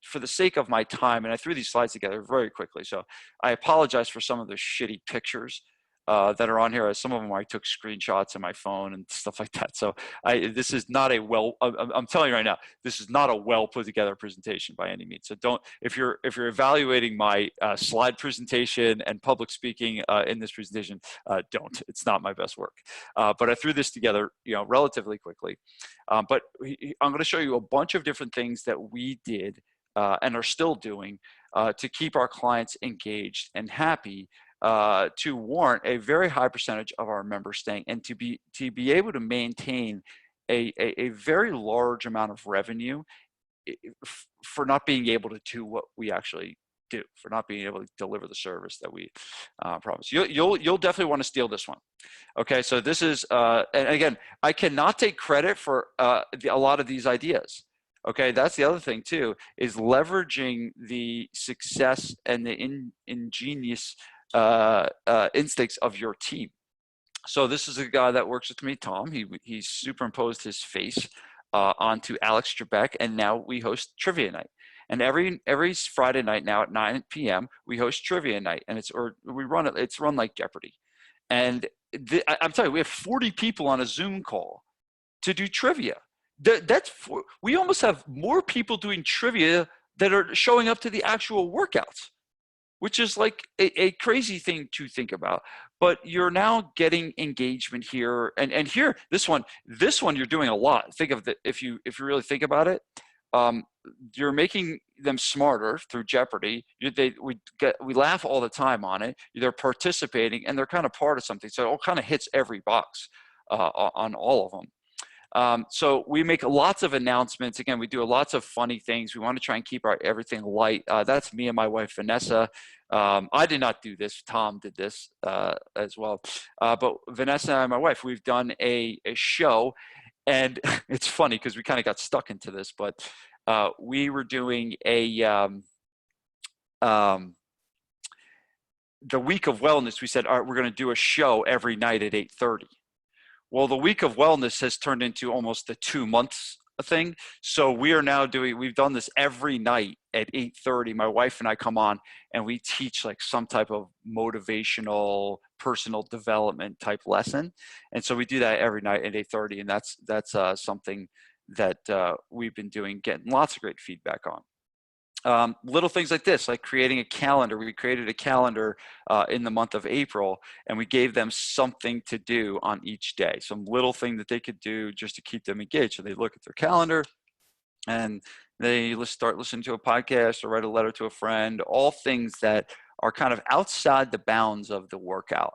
S1: for the sake of my time, and I threw these slides together very quickly, so I apologize for some of the shitty pictures that are on here. Some of them I took screenshots on my phone and stuff like that. So this is not a I'm telling you right now, this is not a well put together presentation by any means. So don't, if you're evaluating my slide presentation and public speaking in this presentation, don't. It's not my best work. But I threw this together, relatively quickly. But I'm going to show you a bunch of different things that we did and are still doing to keep our clients engaged and happy, to warrant a very high percentage of our members staying, and to be able to maintain a very large amount of revenue for not being able to do what we actually do, for not being able to deliver the service that we promise. You'll definitely want to steal this one. Okay, so this is, and again, I cannot take credit for a lot of these ideas. Okay, that's the other thing too, is leveraging the success and the ingenious instincts of your team. So this is a guy that works with me, Tom. He superimposed his face onto Alex Trebek, and now we host Trivia Night. And every Friday night now at 9 p.m. we host trivia night, and it's run like Jeopardy. And I'm telling you, we have 40 people on a Zoom call to do trivia. We almost have more people doing trivia that are showing up to the actual workouts, which is like a crazy thing to think about. But you're now getting engagement here, and here, this one you're doing a lot. Think of it, if you really think about it, you're making them smarter through Jeopardy. We laugh all the time on it. They're participating, and they're kind of part of something. So it all kind of hits every box on all of them. So we make lots of announcements. Again, we do lots of funny things. We want to try and keep everything light. That's me and my wife, Vanessa. I did not do this. Tom did this as well. But Vanessa and my wife, we've done a show. And it's funny because we kind of got stuck into this, but we were doing the week of wellness. We said, all right, we're going to do a show every night at 8:30. Well, the week of wellness has turned into almost a 2 months thing. So we've done this every night at 8:30. My wife and I come on and we teach like some type of motivational personal development type lesson. And so we do that every night at 8:30. And that's something that we've been doing, getting lots of great feedback on. Little things like this, like creating a calendar. We created a calendar in the month of April, and we gave them something to do on each day, some little thing that they could do just to keep them engaged. So they look at their calendar and they start listening to a podcast or write a letter to a friend, all things that are kind of outside the bounds of the workout.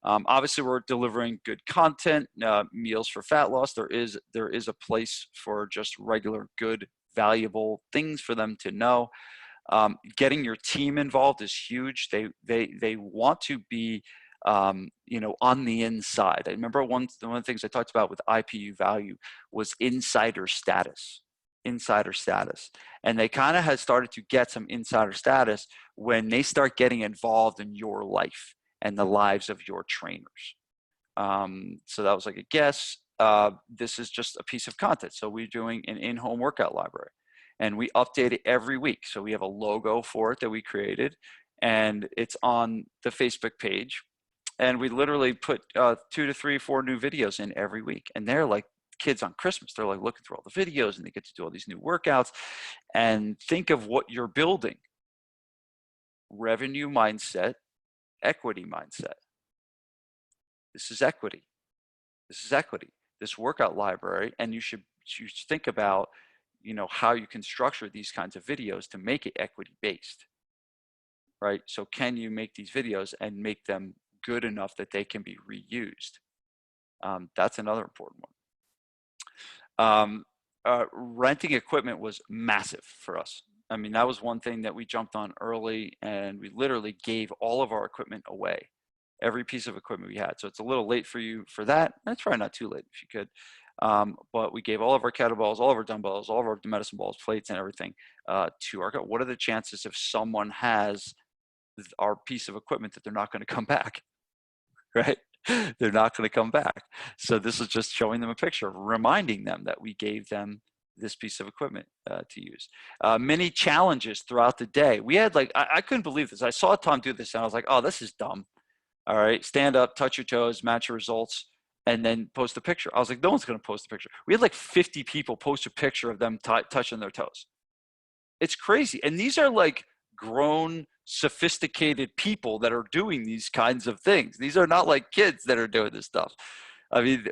S1: Obviously, we're delivering good content, meals for fat loss. There is a place for just regular good valuable things for them to know. Getting your team involved is huge. They want to be on the inside. I remember one of the things I talked about with IPU value was insider status. And they kind of had started to get some insider status when they start getting involved in your life and the lives of your trainers. So that was like a guess. This is just a piece of content. So we're doing an in-home workout library, and we update it every week. So we have a logo for it that we created, and it's on the Facebook page. And we literally put 2 to 3, 4 new videos in every week. And they're like kids on Christmas. They're like looking through all the videos, and they get to do all these new workouts. And think of what you're building: revenue mindset, equity mindset. This is equity. This workout library, and you should think about, how you can structure these kinds of videos to make it equity based, right? So can you make these videos and make them good enough that they can be reused? That's another important one. Renting equipment was massive for us. I mean, that was one thing that we jumped on early, and we literally gave all of our equipment away. Every piece of equipment we had. So it's a little late for you for that. That's probably not too late if you could. But we gave all of our kettlebells, all of our dumbbells, all of our medicine balls, plates, and everything to our. What are the chances if someone has our piece of equipment that they're not going to come back, right? They're not going to come back. So this is just showing them a picture, reminding them that we gave them this piece of equipment to use. Many challenges throughout the day. We had I couldn't believe this. I saw Tom do this and I was like, oh, this is dumb. All right, stand up, touch your toes, match your results, and then post a picture. I was like, no one's going to post a picture. We had like 50 people post a picture of them touching their toes. It's crazy. And these are like grown, sophisticated people that are doing these kinds of things. These are not like kids that are doing this stuff. I mean,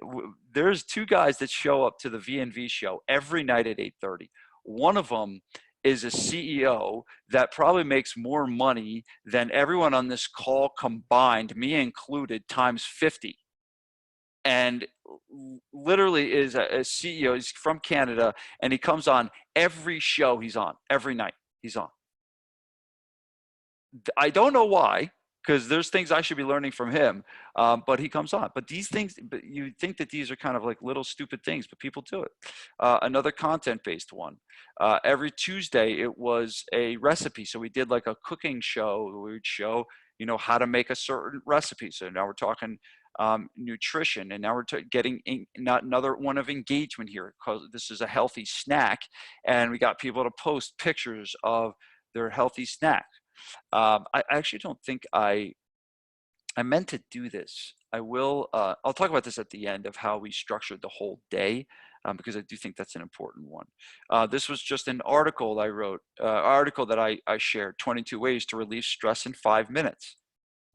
S1: there's 2 guys that show up to the VNV show every night at 8:30. One of them is a CEO that probably makes more money than everyone on this call combined, me included, times 50. And literally is a CEO. He's from Canada, and he comes on every show he's on, every night he's on. I don't know why, because there's things I should be learning from him, but he comes on. But these things, but you think that these are kind of like little stupid things, but people do it. Another content-based one. Every Tuesday, it was a recipe. So we did like a cooking show. We would show, how to make a certain recipe. So now we're talking nutrition, and now we're getting not another one of engagement here, because this is a healthy snack, and we got people to post pictures of their healthy snack. I actually don't think I meant to do this. I will. I'll talk about this at the end of how we structured the whole day, because I do think that's an important one. This was just an article I wrote, article that I shared, 22 ways to relieve stress in 5 minutes.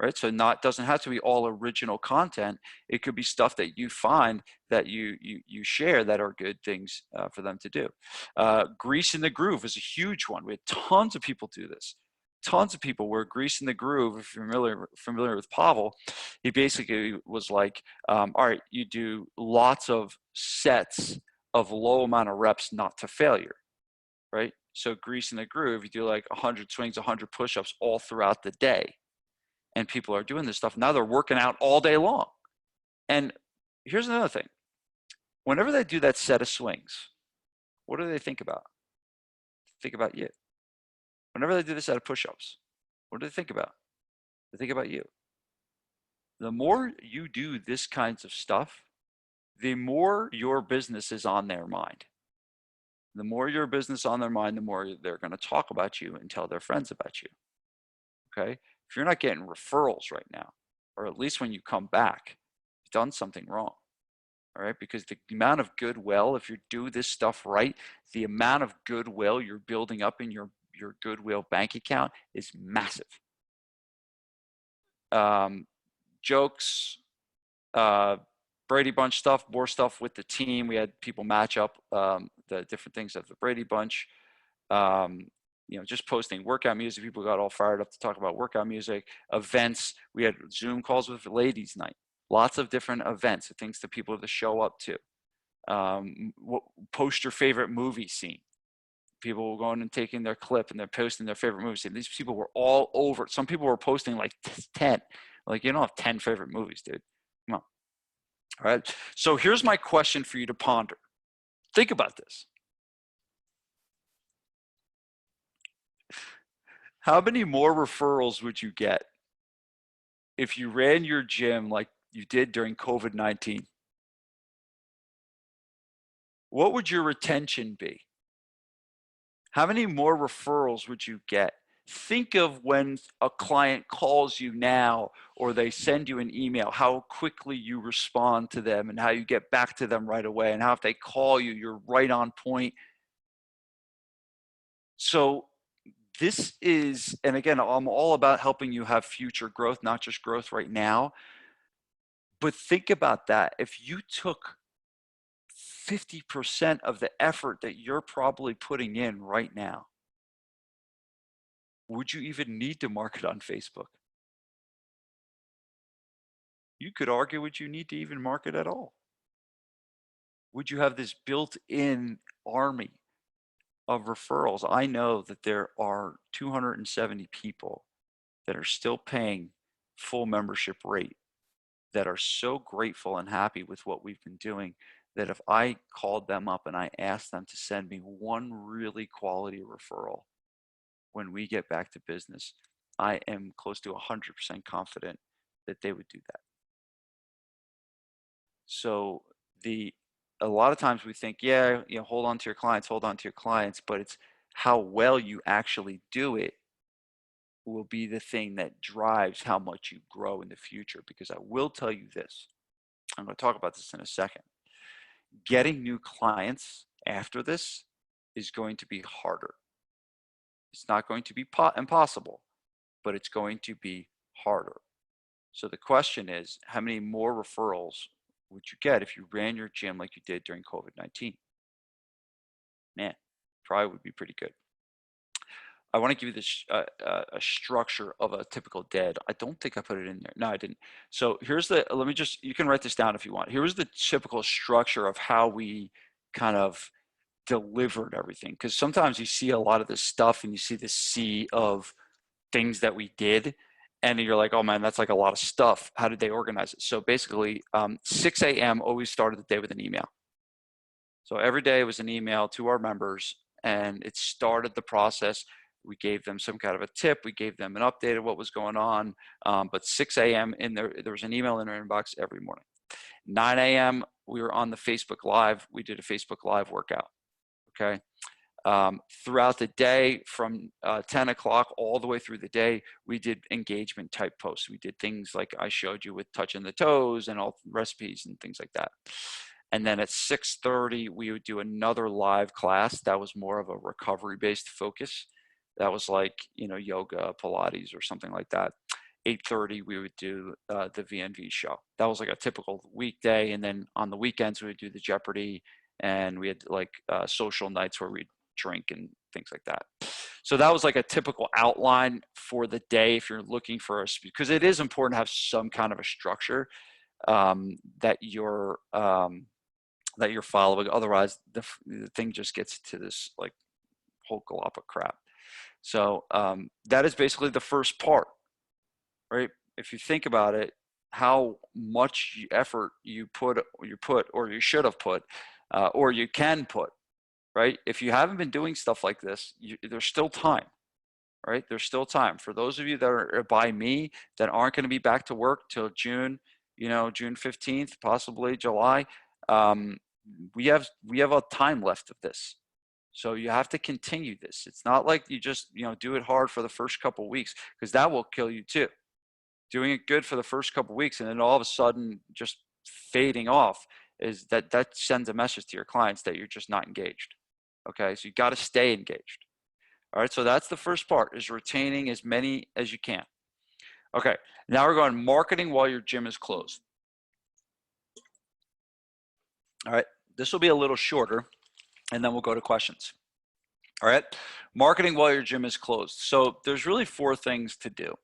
S1: Right, so doesn't have to be all original content. It could be stuff that you find that you share that are good things for them to do. Grease in the groove is a huge one. We had tons of people do this. Tons of people were Grease in the Groove. If you're familiar with Pavel, he basically was like, all right, you do lots of sets of low amount of reps, not to failure, right? So Grease in the Groove, you do like 100 swings, 100 push-ups all throughout the day. And people are doing this stuff. Now they're working out all day long. And here's another thing. Whenever they do that set of swings, what do they think about? Think about you. Whenever they do this set of push-ups, what do they think about? They think about you. The more you do this kinds of stuff, the more your business is on their mind. The more your business on their mind, the more they're going to talk about you and tell their friends about you. Okay? If you're not getting referrals right now, or at least when you come back, you've done something wrong. All right, because the amount of goodwill, if you do this stuff right, the amount of goodwill you're building up in your goodwill bank account is massive. Jokes, Brady Bunch stuff, more stuff with the team. We had people match up the different things of the Brady Bunch. Just posting workout music. People got all fired up to talk about workout music. Events. We had Zoom calls with ladies' night. Lots of different events, things for people to show up to. Post your favorite movie scene. People were going and taking their clip and they're posting their favorite movie scene. These people were all over. Some people were posting like 10. Like, you don't have 10 favorite movies, dude. Come on. All right. So here's my question for you to ponder. Think about this. How many more referrals would you get if you ran your gym like you did during COVID-19? What would your retention be? How many more referrals would you get? Think of when a client calls you now or they send you an email, how quickly you respond to them and how you get back to them right away, and how if they call you, you're right on point. So this is, and again, I'm all about helping you have future growth, not just growth right now. But think about that. If you took 50% of the effort that you're probably putting in right now, would you even need to market on Facebook? You could argue, would you need to even market at all? Would you have this built-in army of referrals? I know that there are 270 people that are still paying full membership rate, that are so grateful and happy with what we've been doing, that if I called them up and I asked them to send me one really quality referral when we get back to business, I am close to 100% confident that they would do that. So a lot of times we think, yeah, hold on to your clients, but it's how well you actually do it will be the thing that drives how much you grow in the future. Because I will tell you this, I'm going to talk about this in a second. Getting new clients after this is going to be harder. It's not going to be impossible, but it's going to be harder. So the question is, how many more referrals would you get if you ran your gym like you did during COVID-19? Man, probably would be pretty good. I want to give you this a structure of a typical day. I don't think I put it in there. No, I didn't. So here's you can write this down if you want. Here's the typical structure of how we kind of delivered everything. Because sometimes you see a lot of this stuff and you see this sea of things that we did, and you're like, oh man, that's like a lot of stuff. How did they organize it? So basically, 6 a.m. always started the day with an email. So every day was an email to our members, and it started the process. We gave them some kind of a tip. We gave them an update of what was going on. But 6 a.m. there was an email in their inbox every morning. 9 a.m. we were on the Facebook Live. We did a Facebook Live workout. Okay. Throughout the day from 10 o'clock all the way through the day, we did engagement type posts. We did things like I showed you with touching the toes and all recipes and things like that. And then at 6:30, we would do another live class that was more of a recovery based focus. That was like, yoga, Pilates or something like that. 8:30, we would do the VNV show. That was like a typical weekday. And then on the weekends, we would do the Jeopardy, and we had like social nights where we'd drink and things like that. So that was like a typical outline for the day if you're looking for because it is important to have some kind of a structure that you're following. Otherwise, the thing just gets to this like whole glop of crap. So that is basically the first part, right? If you think about it, how much effort you should have put, or you can put, right? If you haven't been doing stuff like this, there's still time, right? There's still time. For those of you that are by me that aren't going to be back to work till June, June 15th, possibly July, we have a time left of this. So you have to continue this. It's not like you just, do it hard for the first couple of weeks, because that will kill you too. Doing it good for the first couple of weeks and then all of a sudden just fading off is that sends a message to your clients that you're just not engaged. Okay, so you got to stay engaged. All right, so that's the first part, is retaining as many as you can. Okay, now we're going marketing while your gym is closed. All right, this will be a little shorter, and then we'll go to questions. All right, marketing while your gym is closed. So there's really 4 things to do.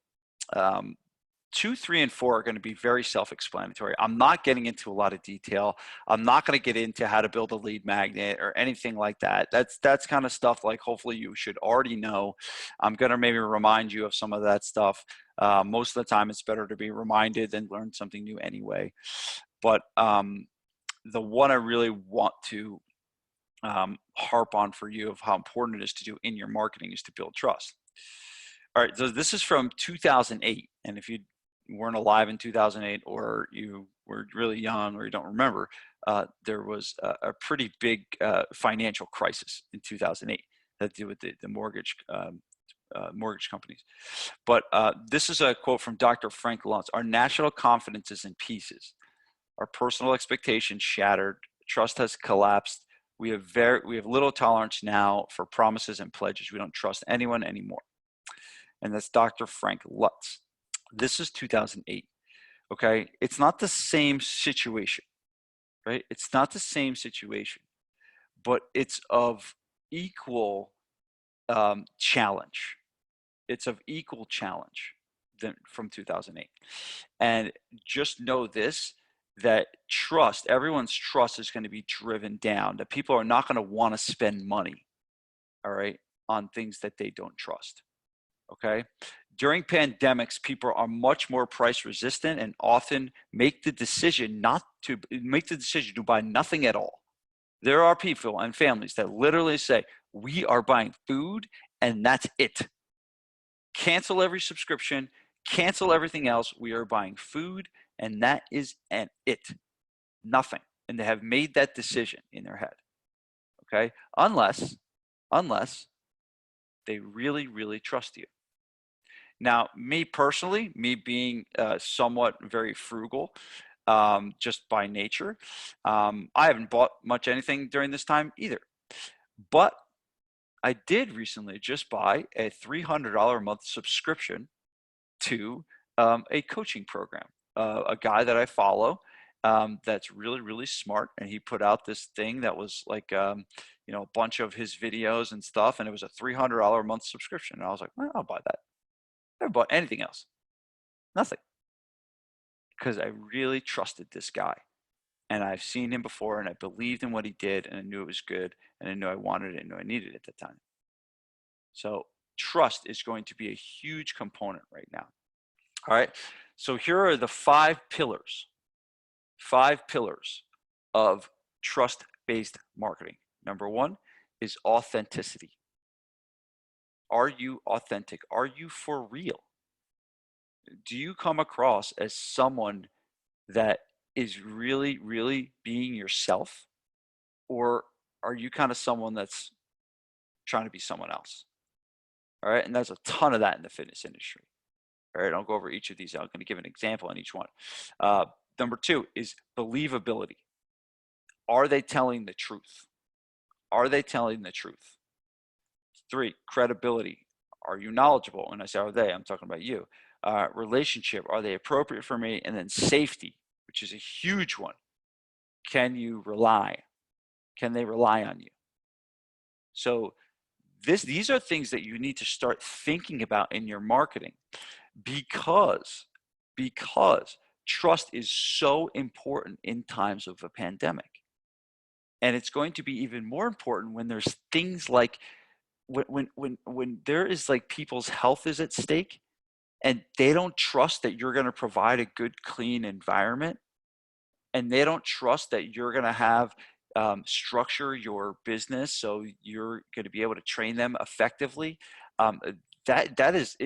S1: 2, 3, and 4 are going to be very self-explanatory. I'm not getting into a lot of detail. I'm not going to get into how to build a lead magnet or anything like that. That's kind of stuff like hopefully you should already know. I'm going to maybe remind you of some of that stuff. Most of the time it's better to be reminded than learn something new anyway. But the one I really want to harp on for you of how important it is to do in your marketing is to build trust. All right, so this is from 2008. And if you weren't alive in 2008 or you were really young or you don't remember, there was a pretty big financial crisis in 2008 that had to do with the mortgage companies. But this is a quote from Dr. Frank Luntz. Our national confidence is in pieces. Our personal expectations shattered. Trust has collapsed. We have little tolerance now for promises and pledges. We don't trust anyone anymore. And that's Dr. Frank Luntz. This is 2008. Okay, it's not the same situation, right? It's not the same situation, but it's of equal challenge. It's of equal challenge from 2008. And just know this, that trust, everyone's trust is going to be driven down. That people are not going to want to spend money, all right, on things that they don't trust. Okay. During pandemics, people are much more price resistant and often make the decision to buy nothing at all. There are people and families that literally say, we are buying food and that's it. Cancel every subscription, cancel everything else. We are buying food and that is it. Nothing. And they have made that decision in their head. Okay. Unless they really, really trust you. Now, me personally, me being somewhat very frugal, just by nature, I haven't bought much anything during this time either. But I did recently just buy a $300 a month subscription to a coaching program. A guy that I follow that's really, really smart, and he put out this thing that was like a bunch of his videos and stuff, and it was a $300 a month subscription. And I was like, well, I'll buy that. Never bought anything else. Nothing. Because I really trusted this guy. And I've seen him before, and I believed in what he did, and I knew it was good, and I knew I wanted it, and knew I needed it at the time. So trust is going to be a huge component right now. All right. So here are the 5 pillars of trust-based marketing. Number 1 is authenticity. Are you authentic? Are you for real? Do you come across as someone that is really, really being yourself? Or are you kind of someone that's trying to be someone else? All right. And there's a ton of that in the fitness industry. All right. I'll go over each of these. I'm going to give an example on each one. Number 2 is believability. Are they telling the truth? Are they telling the truth? 3, credibility. Are you knowledgeable? When I say are they, I'm talking about you. Relationship. Are they appropriate for me? And then safety, which is a huge one. Can you rely? Can they rely on you? So these are things that you need to start thinking about in your marketing because trust is so important in times of a pandemic. And it's going to be even more important when there's things like when there is like people's health is at stake and they don't trust that you're going to provide a good, clean environment, and they don't trust that you're going to have structure your business so you're going to be able to train them effectively. That is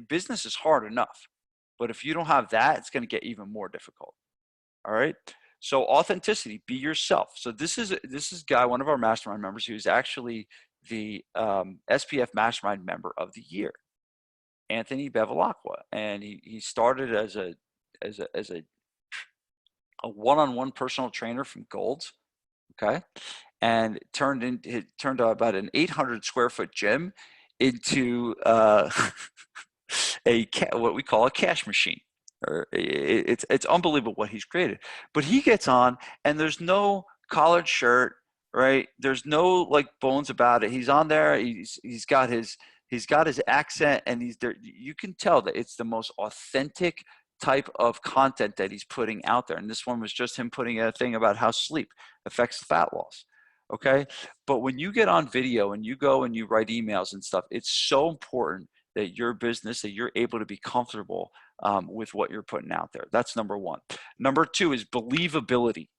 S1: business is hard enough, but if you don't have that, it's going to get even more difficult. All right. So authenticity, be yourself. So this is Guy, one of our mastermind members, who is actually the SPF mastermind member of the year, Anthony Bevilacqua, and he started as a one-on-one personal trainer from Gold's, okay, and it turned about an 800 square foot gym into what we call a cash machine. Or it's unbelievable what he's created. But he gets on, and there's no collared shirt, right? There's no like bones about it. He's on there. He's got his accent, and he's there. You can tell that it's the most authentic type of content that he's putting out there. And this one was just him putting a thing about how sleep affects fat loss. Okay. But when you get on video and you go and you write emails and stuff, it's so important that your business, that you're able to be comfortable with what you're putting out there. That's number 1. Number 2 is believability.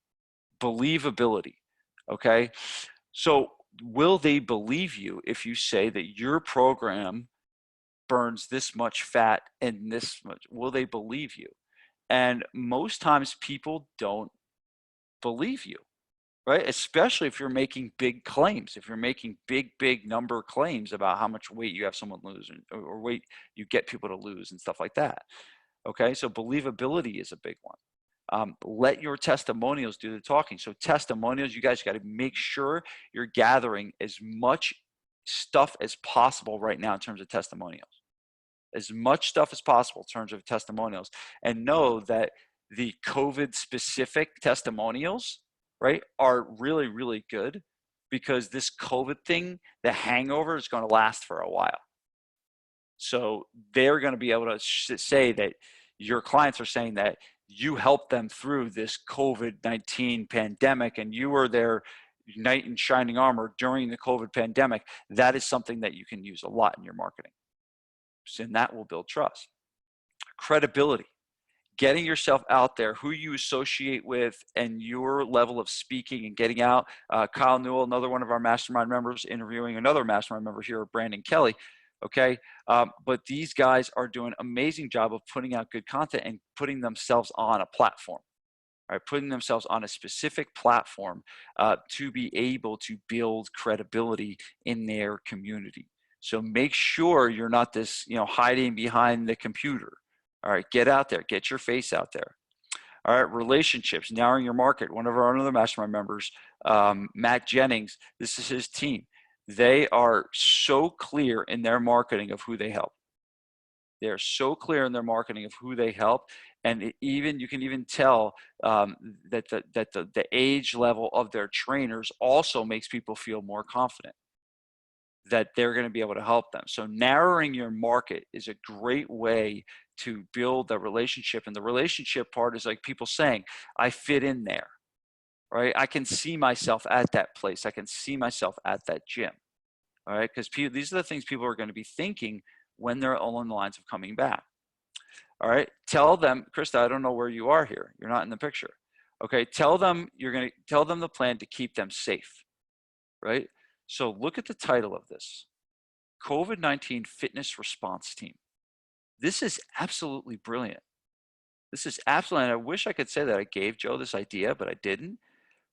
S1: Believability. Okay. So will they believe you if you say that your program burns this much fat and this much? Will they believe you? And most times people don't believe you, right? Especially if you're making big claims, if you're making big number claims about how much weight you have someone lose, or weight you get people to lose and stuff like that. Okay, so believability is a big one. Let your testimonials do the talking. So testimonials, you guys got to make sure you're gathering as much stuff as possible right now in terms of testimonials. As much stuff as possible in terms of testimonials, and know that the COVID specific testimonials, right, are really, really good, because this COVID thing, the hangover, is going to last for a while. So they're going to be able to say that your clients are saying that you helped them through this COVID-19 pandemic, and you were their knight in shining armor during the COVID pandemic. That is something that you can use a lot in your marketing. And that will build trust. Credibility, getting yourself out there, who you associate with, and your level of speaking and getting out. Kyle Newell, another one of our mastermind members, interviewing another mastermind member here, Brandon Kelly. Okay, but these guys are doing an amazing job of putting out good content and putting themselves on a platform. Right, putting themselves on a specific platform to be able to build credibility in their community. So make sure you're not this, hiding behind the computer. All right, get out there, get your face out there. All right, relationships, narrowing your market. One of our other mastermind members, Matt Jennings, this is his team. They are so clear in their marketing of who they help. They're so clear in their marketing of who they help, and you can even tell that the age level of their trainers also makes people feel more confident that they're going to be able to help them. So narrowing your market is a great way to build a relationship. And the relationship part is like people saying, I fit in there, right? I can see myself at that place. I can see myself at that gym, all right? Because these are the things people are going to be thinking when they're along the lines of coming back. All right, tell them, Krista, I don't know where you are here. You're not in the picture. Okay, tell them the plan to keep them safe, right? So look at the title of this. COVID-19 fitness response team. This is absolutely brilliant. This is absolutely, and I wish I could say that I gave Joe this idea, but I didn't.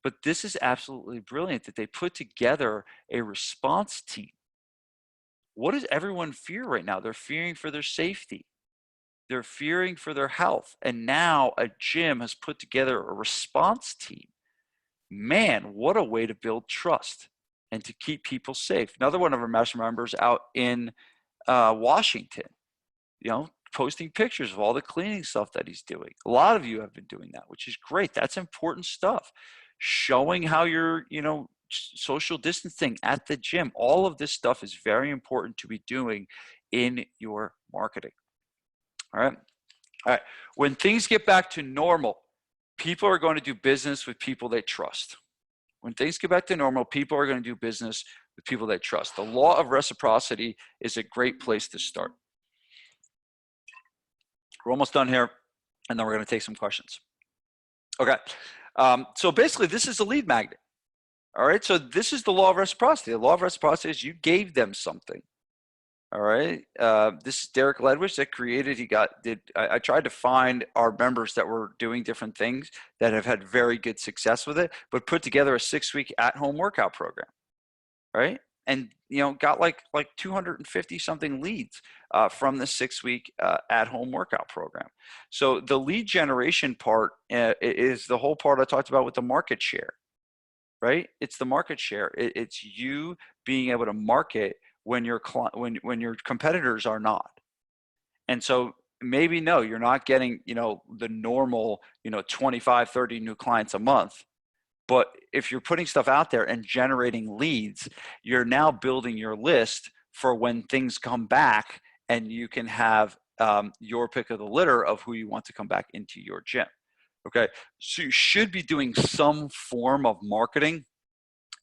S1: But this is absolutely brilliant that they put together a response team. What does everyone fear right now? They're fearing for their safety. They're fearing for their health. And now a gym has put together a response team. Man, what a way to build trust and to keep people safe. Another one of our master members out in Washington, posting pictures of all the cleaning stuff that he's doing. A lot of you have been doing that, which is great. That's important stuff. Showing how you're, social distancing at the gym. All of this stuff is very important to be doing in your marketing. All right. When things get back to normal, people are going to do business with people they trust. When things get back to normal, people are going to do business with people they trust. The law of reciprocity is a great place to start. We're almost done here, and then we're going to take some questions. Okay. So basically, this is a lead magnet. All right. So this is the law of reciprocity. The law of reciprocity is you gave them something. All right. This is Derek Ledwich that created. I tried to find our members that were doing different things that have had very good success with it, but put together a 6-week at-home workout program. Right. And, got like 250 something leads from the 6-week at-home workout program. So the lead generation part is the whole part I talked about with the market share, right? It's the market share. It's you being able to market when your competitors are not. And so maybe no, you're not getting, the normal, 25, 30 new clients a month. But if you're putting stuff out there and generating leads, you're now building your list for when things come back, and you can have your pick of the litter of who you want to come back into your gym. Okay, so you should be doing some form of marketing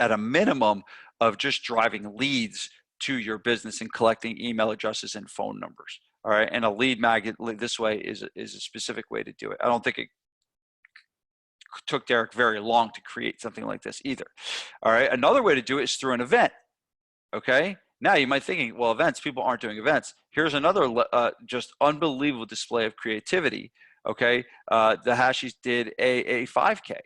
S1: at a minimum of just driving leads to your business and collecting email addresses and phone numbers. All right, and a lead magnet this way is a specific way to do it. I don't think it took Derek very long to create something like this either. All right, another way to do it is through an event. Okay, now you might be thinking, well, events, people aren't doing events. Here's another just unbelievable display of creativity. Okay, the Hashies did a 5K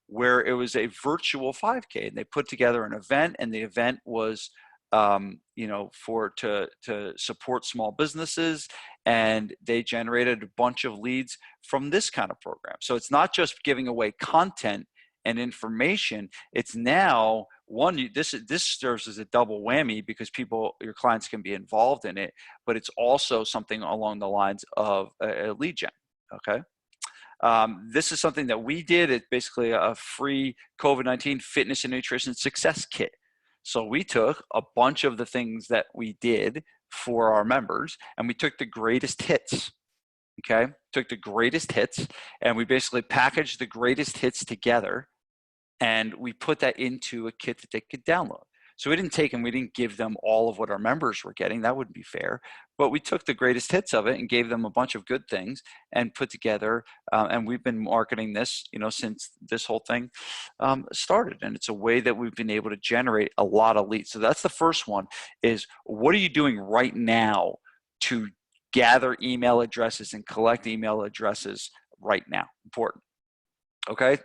S1: where it was a virtual 5K, and they put together an event, and the event was to support small businesses, and they generated a bunch of leads from this kind of program. So it's not just giving away content and information. It's now this serves as a double whammy because your clients can be involved in it, but it's also something along the lines of a lead gen. Okay. This is something that we did. It's basically a free COVID-19 fitness and nutrition success kit. So we took a bunch of the things that we did for our members, and we took the greatest hits. Okay, took the greatest hits, and we basically packaged the greatest hits together, and we put that into a kit that they could download. So we didn't give them all of what our members were getting. That wouldn't be fair. But we took the greatest hits of it and gave them a bunch of good things and put together. And we've been marketing this, since this whole thing started. And it's a way that we've been able to generate a lot of leads. So that's the first one: is what are you doing right now to gather email addresses and collect email addresses right now? Important. Okay.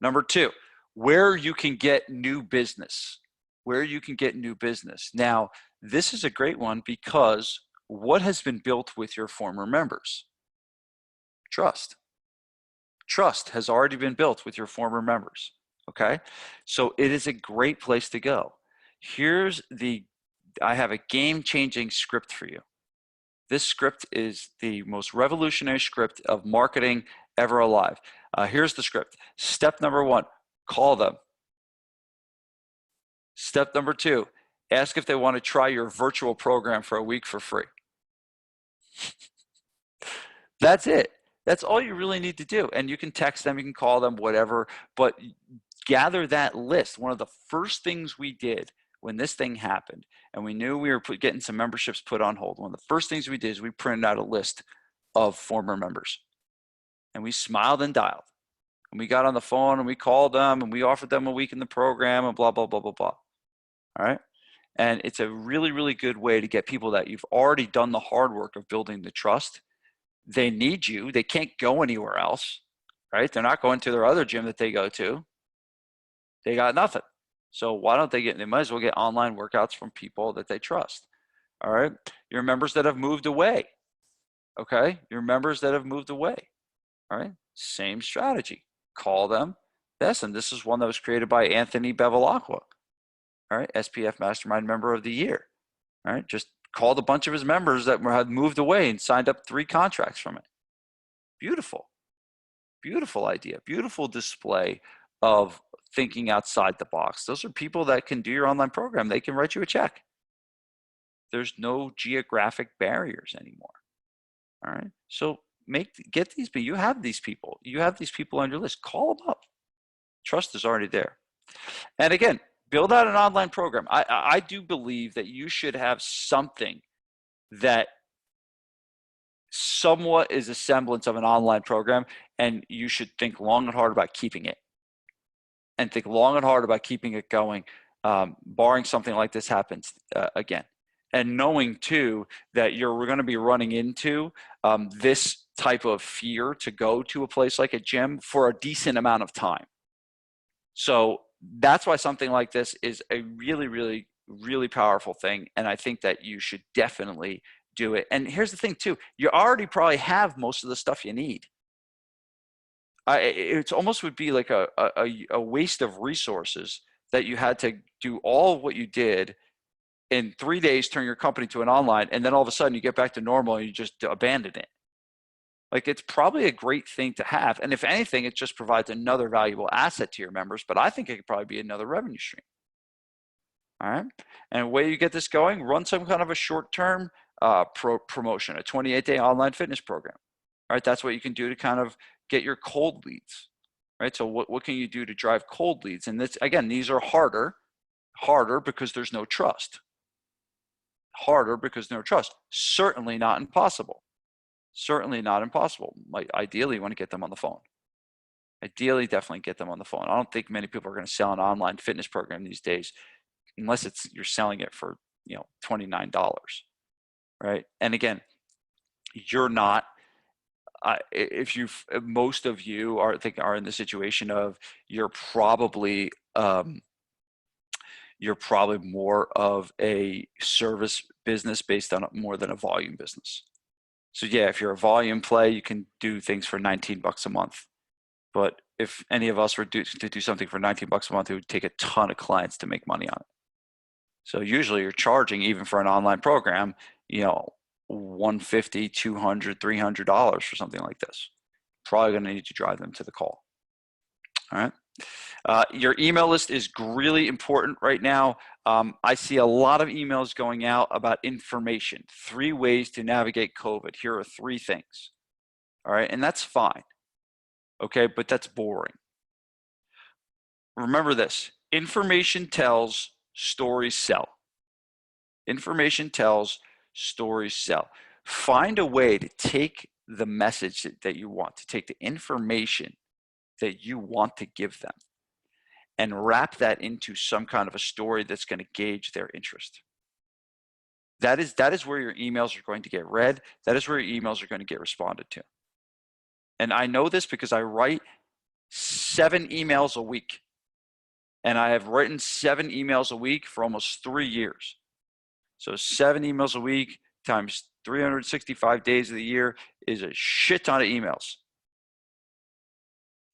S1: Number 2, where you can get new business. Where you can get new business. Now, this is a great one because what has been built with your former members? Trust. Trust has already been built with your former members. Okay. So it is a great place to go. I have a game-changing script for you. This script is the most revolutionary script of marketing ever alive. Here's the script. Step number 1, call them. Step number 2, ask if they want to try your virtual program for a week for free. That's it. That's all you really need to do. And you can text them, you can call them, whatever, but gather that list. One of the first things we did when this thing happened, and we knew we were getting some memberships put on hold, one of the first things we did is we printed out a list of former members. And we smiled and dialed. And we got on the phone and we called them and we offered them a week in the program and blah, blah, blah, blah, blah. All right. And it's a really, really good way to get people that you've already done the hard work of building the trust. They need you. They can't go anywhere else, right? They're not going to their other gym that they go to. They got nothing. So why don't they might as well get online workouts from people that they trust. All right. Your members that have moved away. Okay. Your members that have moved away. All right. Same strategy. Call them. Listen, this is one that was created by Anthony Bevilacqua. All right. SPF Mastermind Member of the Year. All right. Just called a bunch of his members that had moved away and signed up 3 contracts from it. Beautiful. Beautiful idea. Beautiful display of thinking outside the box. Those are people that can do your online program. They can write you a check. There's no geographic barriers anymore. All right. So get these, but you have these people. You have these people on your list. Call them up. Trust is already there. And again, build out an online program. I do believe that you should have something that somewhat is a semblance of an online program, and you should think long and hard about keeping it. And think long and hard about keeping it going, barring something like this happens again. And knowing too that we're going to be running into this type of fear to go to a place like a gym for a decent amount of time. So that's why something like this is a really, really, really powerful thing. And I think that you should definitely do it. And here's the thing too, you already probably have most of the stuff you need. It almost would be like a waste of resources that you had to do all of what you did in 3 days, turn your company to an online, and then all of a sudden you get back to normal and you just abandon it. Like, it's probably a great thing to have. And if anything, it just provides another valuable asset to your members, but I think it could probably be another revenue stream. All right. And the way you get this going, run some kind of a short-term promotion, a 28-day online fitness program. All right. That's what you can do to kind of get your cold leads. Right. So what can you do to drive cold leads? And this, again, these are harder because there's no trust. Harder because no trust. Certainly not impossible. Certainly not impossible. Like, ideally, you want to get them on the phone. Ideally, definitely get them on the phone. I don't think many people are going to sell an online fitness program these days, unless you're selling it for $29, right? And again, you're not. If most of you are in the situation of you're probably more of a service business based on more than a volume business. So yeah, if you're a volume play, you can do things for $19 a month. But if any of us were to do something for $19 a month, it would take a ton of clients to make money on it. So usually you're charging, even for an online program, $150, $200, $300 for something like this. Probably going to need to drive them to the call. All right. Your email list is really important right now. I see a lot of emails going out about information, 3 ways to navigate COVID. Here are 3 things. All right. And that's fine. Okay. But that's boring. Remember this: information tells, stories sell. Information tells, stories sell. Find a way to take the message that you want, to take the information that you want to give them, and wrap that into some kind of a story that's going to gauge their interest. That is where your emails are going to get read. That is where your emails are going to get responded to. And I know this because I write 7 emails a week. And I have written 7 emails a week for almost 3 years. So 7 emails a week times 365 days of the year is a shit ton of emails.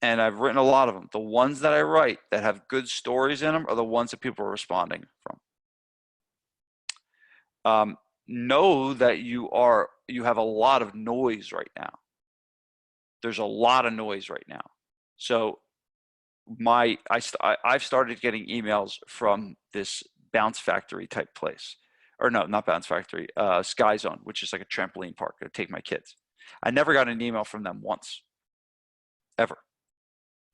S1: And I've written a lot of them. The ones that I write that have good stories in them are the ones that people are responding from. Know that you have a lot of noise right now. There's a lot of noise right now. So I've started getting emails from this Bounce Factory type place. Or no, not Bounce Factory, Sky Zone, which is like a trampoline park. I take my kids. I never got an email from them once, ever.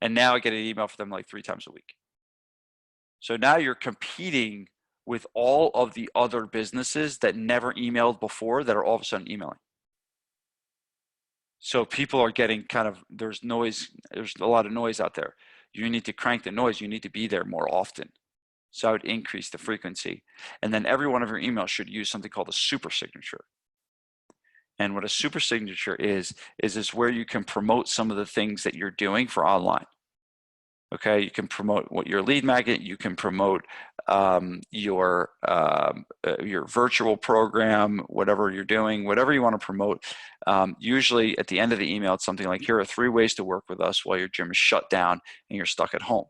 S1: And now I get an email from them like 3 times a week. So now you're competing with all of the other businesses that never emailed before that are all of a sudden emailing. So people are getting there's noise, there's a lot of noise out there. You need to crank the noise. You need to be there more often. So I would increase the frequency. And then every one of your emails should use something called a super signature. And what a super signature is where you can promote some of the things that you're doing for online. Okay, you can promote what your lead magnet, you can promote your virtual program, whatever you're doing, whatever you want to promote. Usually at the end of the email, it's something like, here are 3 ways to work with us while your gym is shut down and you're stuck at home.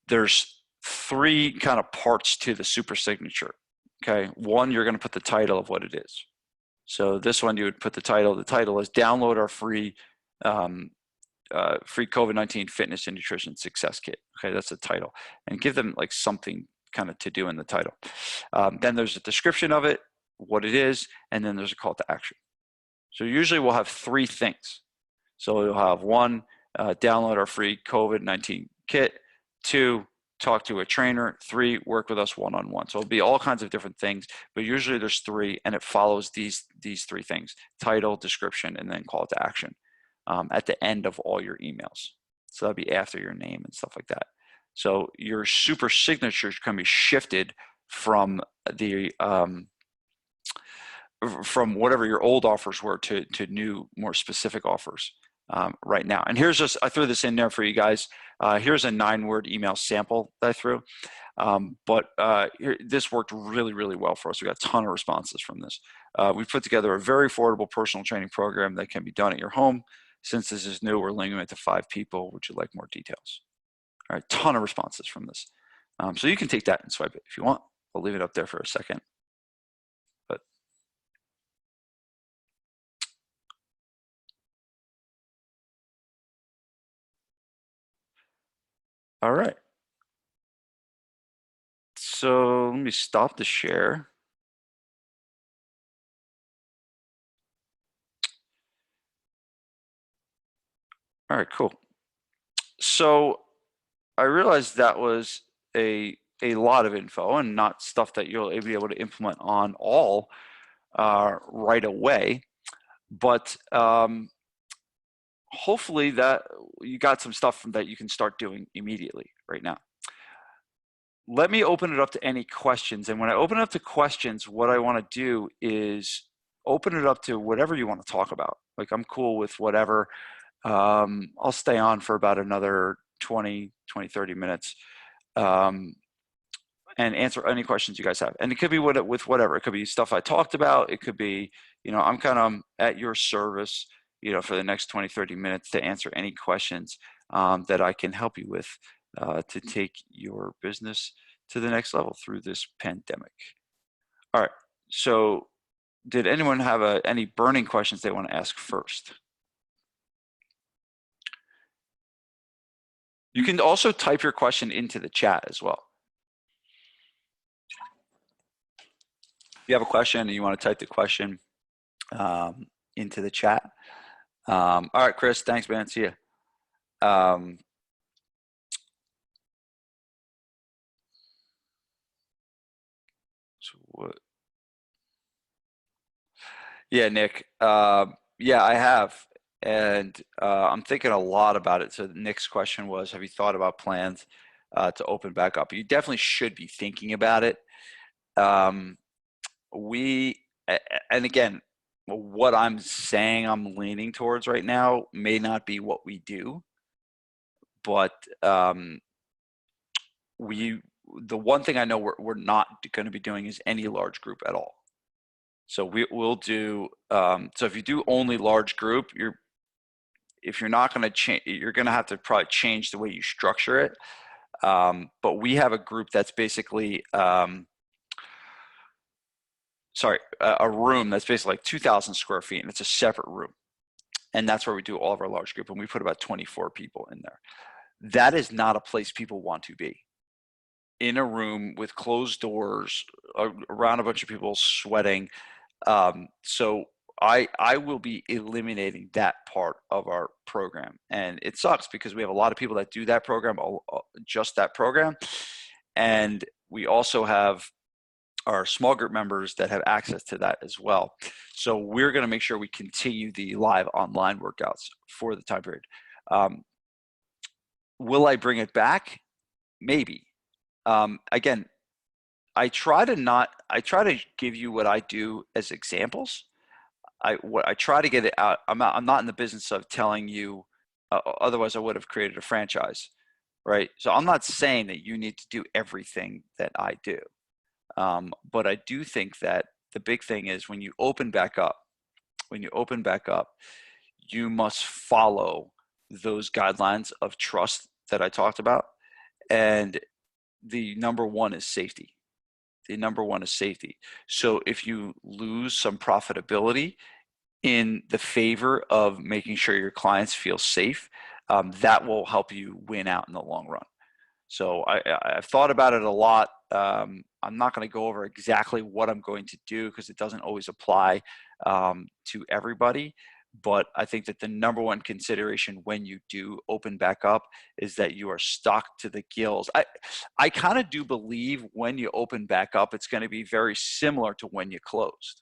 S1: There's 3 kind of parts to the super signature. Okay, one, you're going to put the title of what it is. So this one, you would put the title. The title is download our free free COVID-19 fitness and nutrition success kit. Okay, that's the title, and give them like something kind of to do in the title. Then there's a description of it, what it is, and then there's a call to action. So usually we'll have 3 things. So you'll have 1, download our free COVID-19 kit. 2, talk to a trainer. 3, work with us one-on-one. So it'll be all kinds of different things, but usually there's 3, and it follows these 3 things: title, description, and then call to action. At the end of all your emails. So that'll be after your name and stuff like that. So your super signatures can be shifted from the from whatever your old offers were to new, more specific offers right now. And here's just, I threw this in there for you guys. Here's a 9-word email sample that I threw. This worked really, really well for us. We got a ton of responses from this. We put together a very affordable personal training program that can be done at your home. Since this is new, we're limiting it to 5 people. Would you like more details? All right, ton of responses from this. So you can take that and swipe it if you want. I'll leave it up there for a second. But all right. So let me stop the share. All right, cool. So I realized that was a lot of info and not stuff that you'll be able to implement on all right away. But hopefully that you got some stuff that you can start doing immediately right now. Let me open it up to any questions. And when I open it up to questions, what I want to do is open it up to whatever you want to talk about. Like, I'm cool with whatever. I'll stay on for about another 20, 30 minutes and answer any questions you guys have. And it could be with whatever. It could be stuff I talked about. It could be, I'm kind of at your service, for the next 20, 30 minutes to answer any questions that I can help you with to take your business to the next level through this pandemic. All right. So did anyone have any burning questions they want to ask first? You can also type your question into the chat as well. If you have a question and you want to type the question into the chat. All right, Chris, thanks, man. See ya. So what? Yeah, Nick. Yeah, I have. And I'm thinking a lot about it. So Nick's question was, have you thought about plans to open back up? You definitely should be thinking about it. And again, what I'm saying I'm leaning towards right now may not be what we do, but the one thing I know we're not going to be doing is any large group at all. So we'll do, so if you do only large group, if you're not going to change, you're going to have to probably change the way you structure it. But we have a group that's basically, a room that's basically like 2,000 square feet, and it's a separate room. And that's where we do all of our large group, and we put about 24 people in there. That is not a place people want to be. In a room with closed doors, around a bunch of people sweating. So I will be eliminating that part of our program. And it sucks because we have a lot of people that do that program, just that program. And we also have our small group members that have access to that as well. So we're going to make sure we continue the live online workouts for the time period. Will I bring it back? Maybe. again, I try to give you what I do as examples. I try to get it out. I'm not in the business of telling you, otherwise I would have created a franchise, right? So I'm not saying that you need to do everything that I do. But I do think that the big thing is when you open back up, you must follow those guidelines of trust that I talked about. And the number one is safety. So if you lose some profitability in the favor of making sure your clients feel safe, that will help you win out in the long run. So I've thought about it a lot. I'm not going to go over exactly what I'm going to do because it doesn't always apply to everybody. But I think that the number one consideration when you do open back up is that you are stocked to the gills. I kind of do believe when you open back up, it's going to be very similar to when you closed.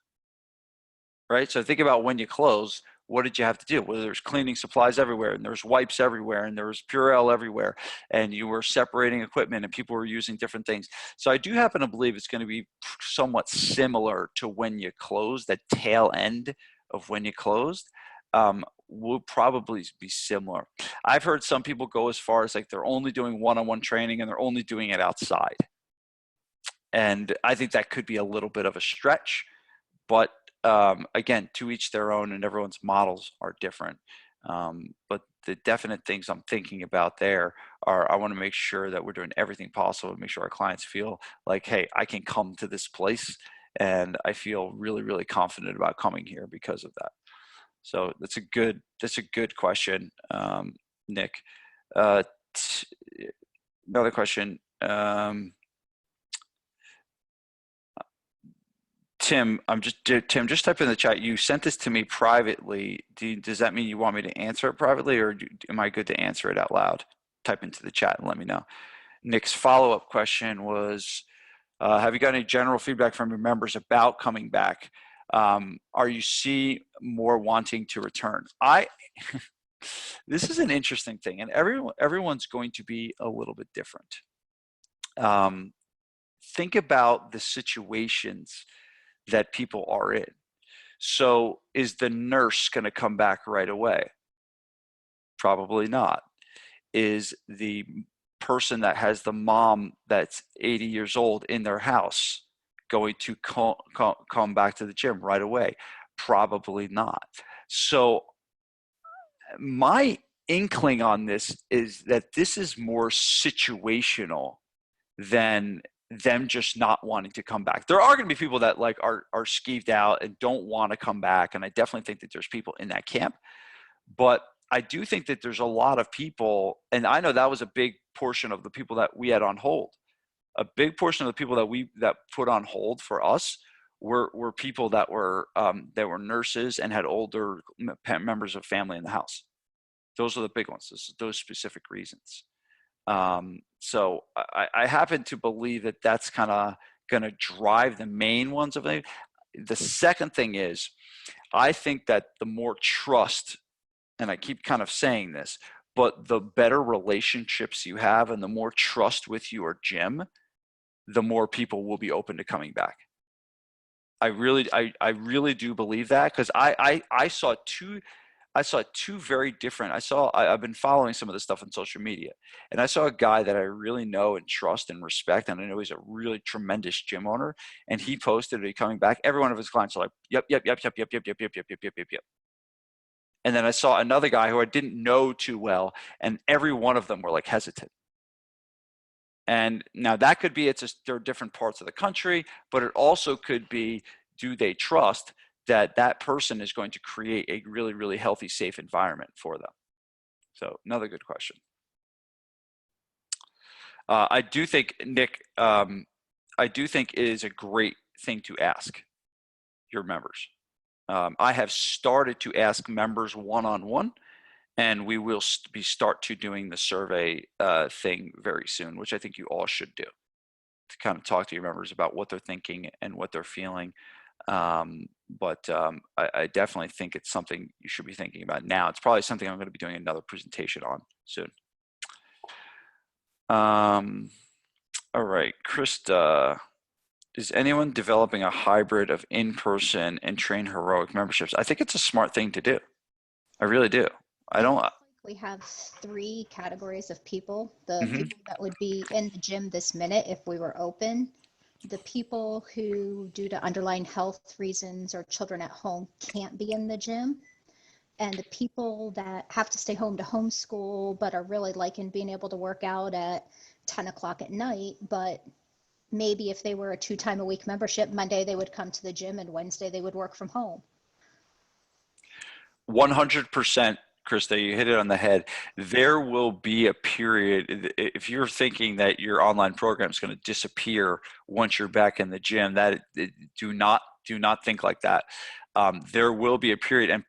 S1: Right? So think about when you close, what did you have to do? Well, there's cleaning supplies everywhere, and there's wipes everywhere, and there was Purell everywhere, and you were separating equipment, and people were using different things. So I do happen to believe it's going to be somewhat similar to when you closed. That tail end of when you closed will probably be similar. I've heard some people go as far as like they're only doing one-on-one training, and they're only doing it outside. And I think that could be a little bit of a stretch, but again, to each their own, and everyone's models are different. But the definite things I'm thinking about there are I want to make sure that we're doing everything possible to make sure our clients feel like, hey, I can come to this place and I feel really, really confident about coming here because of that. So that's a good question, Nick. Another question. Tim, Tim, just type in the chat. You sent this to me privately. Does that mean you want me to answer it privately, or am I good to answer it out loud? Type into the chat and let me know. Nick's follow-up question was, have you got any general feedback from your members about coming back? Are you see more wanting to return? This is an interesting thing, and everyone's going to be a little bit different. Think about the situations that people are in. So is the nurse going to come back right away? Probably not. Is the person that has the mom that's 80 years old in their house going to come back to the gym right away? Probably not. So my inkling on this is that this is more situational than them just not wanting to come back. There are going to be people that like are skeeved out and don't want to come back, and I definitely think that there's people in that camp. But I do think that there's a lot of people, and I know that was a big portion of the people that we had on hold. A big portion of the people that put on hold for us were people that were nurses and had older members of family in the house. Those are the big ones. Those specific reasons. So I happen to believe that that's kind of going to drive the main ones of it. The second thing is, I think that the more trust, and I keep kind of saying this, but the better relationships you have and the more trust with your gym, the more people will be open to coming back. I really do believe that, because I saw two very different. I've been following some of this stuff on social media, and I saw a guy that I really know and trust and respect, and I know he's a really tremendous gym owner, and he posted that he's coming back. Every one of his clients are like, yep. And then I saw another guy who I didn't know too well, and every one of them were like hesitant. And now that could be they're different parts of the country, but it also could be, do they trust that person is going to create a really, really healthy, safe environment for them? So another good question. I do think, Nick, I do think it is a great thing to ask your members. I have started to ask members one-on-one, and we will start to doing the survey thing very soon, which I think you all should do, to kind of talk to your members about what they're thinking and what they're feeling. But I definitely think it's something you should be thinking about now. It's probably something I'm going to be doing another presentation on soon. All right, Krista, is anyone developing a hybrid of in-person and train heroic memberships? I think it's a smart thing to do. I really do. I don't.
S4: We have 3 categories of people. The
S1: Mhm.
S4: people that would be in the gym this minute if we were open, the people who, due to underlying health reasons or children at home, can't be in the gym, and the people that have to stay home to homeschool but are really liking being able to work out at 10 o'clock at night. But maybe if they were a 2-time-a-week membership, Monday they would come to the gym and Wednesday they would work from home.
S1: 100%, Krista, you hit it on the head. There will be a period, if you're thinking that your online program is going to disappear once you're back in the gym, do not think like that. There will be a period, and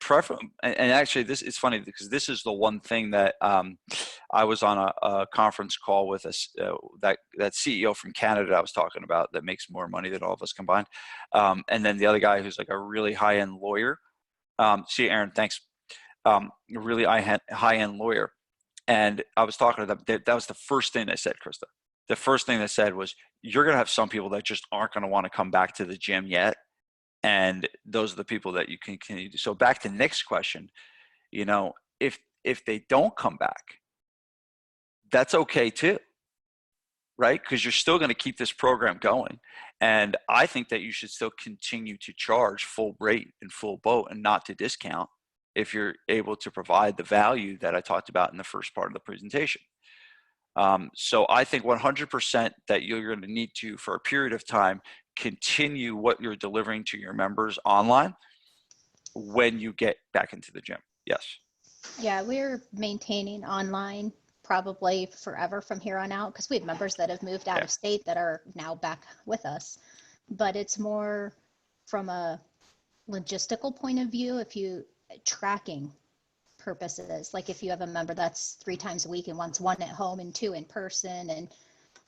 S1: actually, this is funny because this is the one thing that I was on a conference call with that CEO from Canada I was talking about that makes more money than all of us combined, and then the other guy who's like a really high-end lawyer. See, Aaron, thanks. Really high-end lawyer, and I was talking to them. That was the first thing they said, Krista. The first thing they said was, "You're going to have some people that just aren't going to want to come back to the gym yet." And those are the people that you can continue to. So back to Nick's question, if they don't come back, that's okay too, right? Because you're still going to keep this program going. And I think that you should still continue to charge full rate and full boat and not to discount if you're able to provide the value that I talked about in the first part of the presentation. So I think 100% that you're going to need to, for a period of time, continue what you're delivering to your members online when you get back into the gym. Yes.
S4: Yeah, we're maintaining online probably forever from here on out because we have members that have moved out of state that are now back with us. But it's more from a logistical point of view, if you tracking purposes, like if you have a member that's 3 times a week and wants 1 at home and 2 in person, and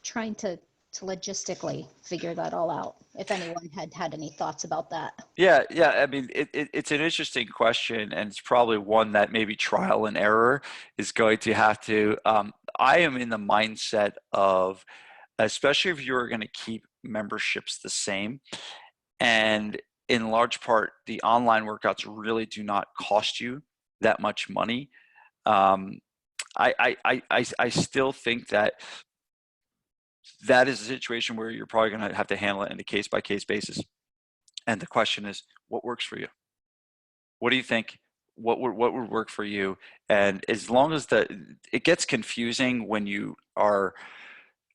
S4: trying to logistically figure that all out, if anyone had any thoughts about that.
S1: Yeah. I mean, it's an interesting question, and it's probably one that maybe trial and error is going to have to. I am in the mindset of, especially if you're going to keep memberships the same, and in large part, the online workouts really do not cost you that much money. I still think that is a situation where you're probably going to have to handle it in a case-by-case basis. And the question is, what works for you? What do you think? What would work for you? And as long as it gets confusing when you are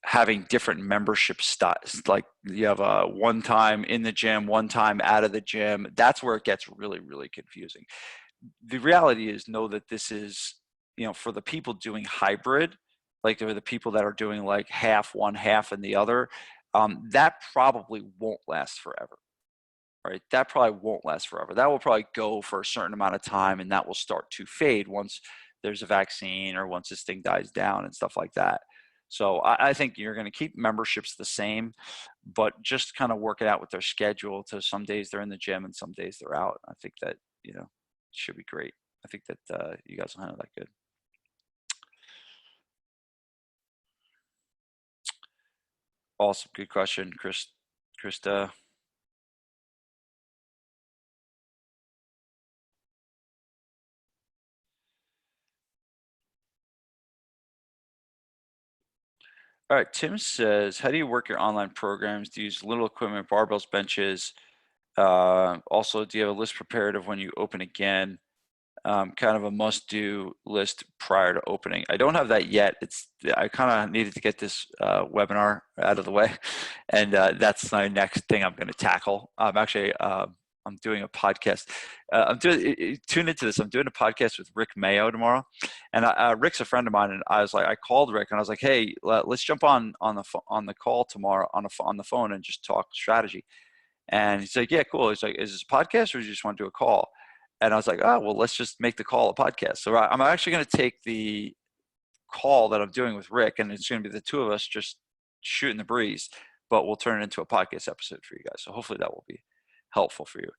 S1: having different membership styles, like you have a one time in the gym, one time out of the gym, that's where it gets really, really confusing. The reality is, know that this is, for the people doing hybrid, like there are the people that are doing like half one, half and the other, that probably won't last forever, right? That probably won't last forever. That will probably go for a certain amount of time, and that will start to fade once there's a vaccine or once this thing dies down and stuff like that. So I think you're going to keep memberships the same, but just kind of work it out with their schedule. So some days they're in the gym and some days they're out. I think that, it should be great. I think that you guys will handle that good. Awesome. Good question, Krista. All right, Tim says, how do you work your online programs? Do you use little equipment, barbells, benches? Also, do you have a list prepared of when you open again? Kind of a must-do list prior to opening. I don't have that yet. I kind of needed to get this webinar out of the way, and that's my next thing I'm going to tackle. I'm doing a podcast. Tune into this. I'm doing a podcast with Rick Mayo tomorrow, and Rick's a friend of mine. And I called Rick and I was like, hey, let's jump on the call tomorrow on the phone and just talk strategy. And he's like, yeah, cool. He's like, is this a podcast or do you just want to do a call? And I was like, oh, well, let's just make the call a podcast. So I'm actually going to take the call that I'm doing with Rick, and it's going to be the two of us just shooting the breeze, but we'll turn it into a podcast episode for you guys. So hopefully that will be helpful for you.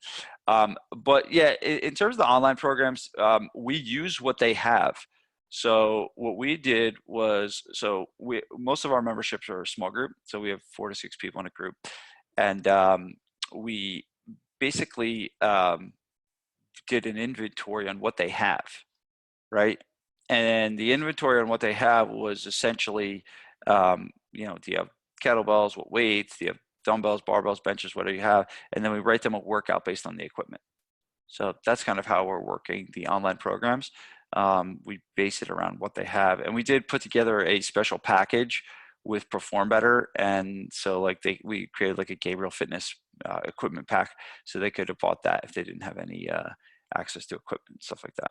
S1: But yeah, in terms of the online programs, we use what they have. So what we did was, most of our memberships are a small group. So we have 4 to 6 people in a group. And we basically did an inventory on what they have, right? And the inventory on what they have was essentially, do you have kettlebells, what weights, do you have dumbbells, barbells, benches, whatever you have, and then we write them a workout based on the equipment. So that's kind of how we're working the online programs. We base it around what they have, and we did put together a special package with Perform Better, and so we created like a Gabriele Fitness equipment pack, so they could have bought that if they didn't have any access to equipment, stuff like that.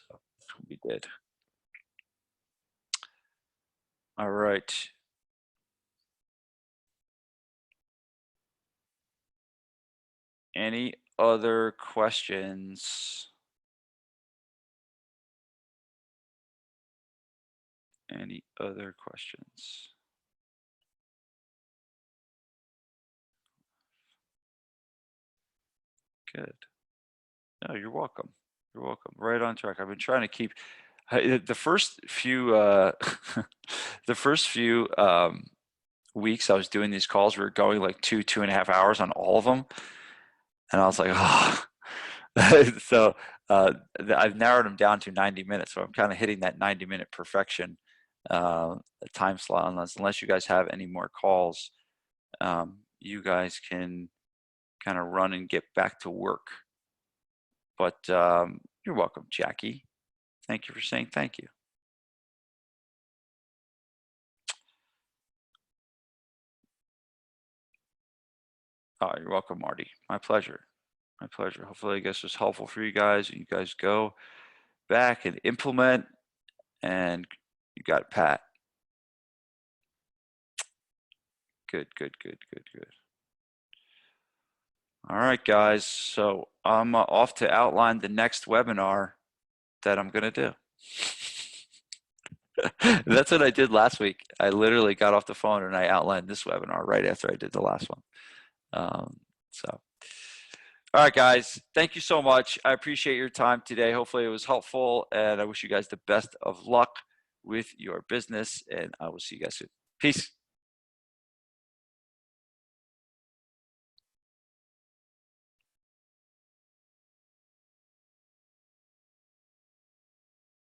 S1: So that's what we did. All right. Any other questions? Any other questions? Good. No, you're welcome. You're welcome. Right on track. I've been trying to keep the first few weeks I was doing these calls. We were going like 2.5 hours on all of them, and I was like, oh. So I've narrowed them down to 90 minutes. So I'm kind of hitting that 90-minute perfection time slot. Unless you guys have any more calls, you guys can kind of run and get back to work. But you're welcome, Jackie. Thank you for saying thank you. Oh, you're welcome, Marty. My pleasure. My pleasure. Hopefully, I guess it was helpful for you guys. You guys go back and implement, and you got it, Pat. Good, good, good, good, good. All right, guys. So I'm off to outline the next webinar that I'm going to do. That's what I did last week. I literally got off the phone and I outlined this webinar right after I did the last one. All right, guys, thank you so much. I appreciate your time today. Hopefully it was helpful, and I wish you guys the best of luck with your business, and I will see you guys soon. Peace.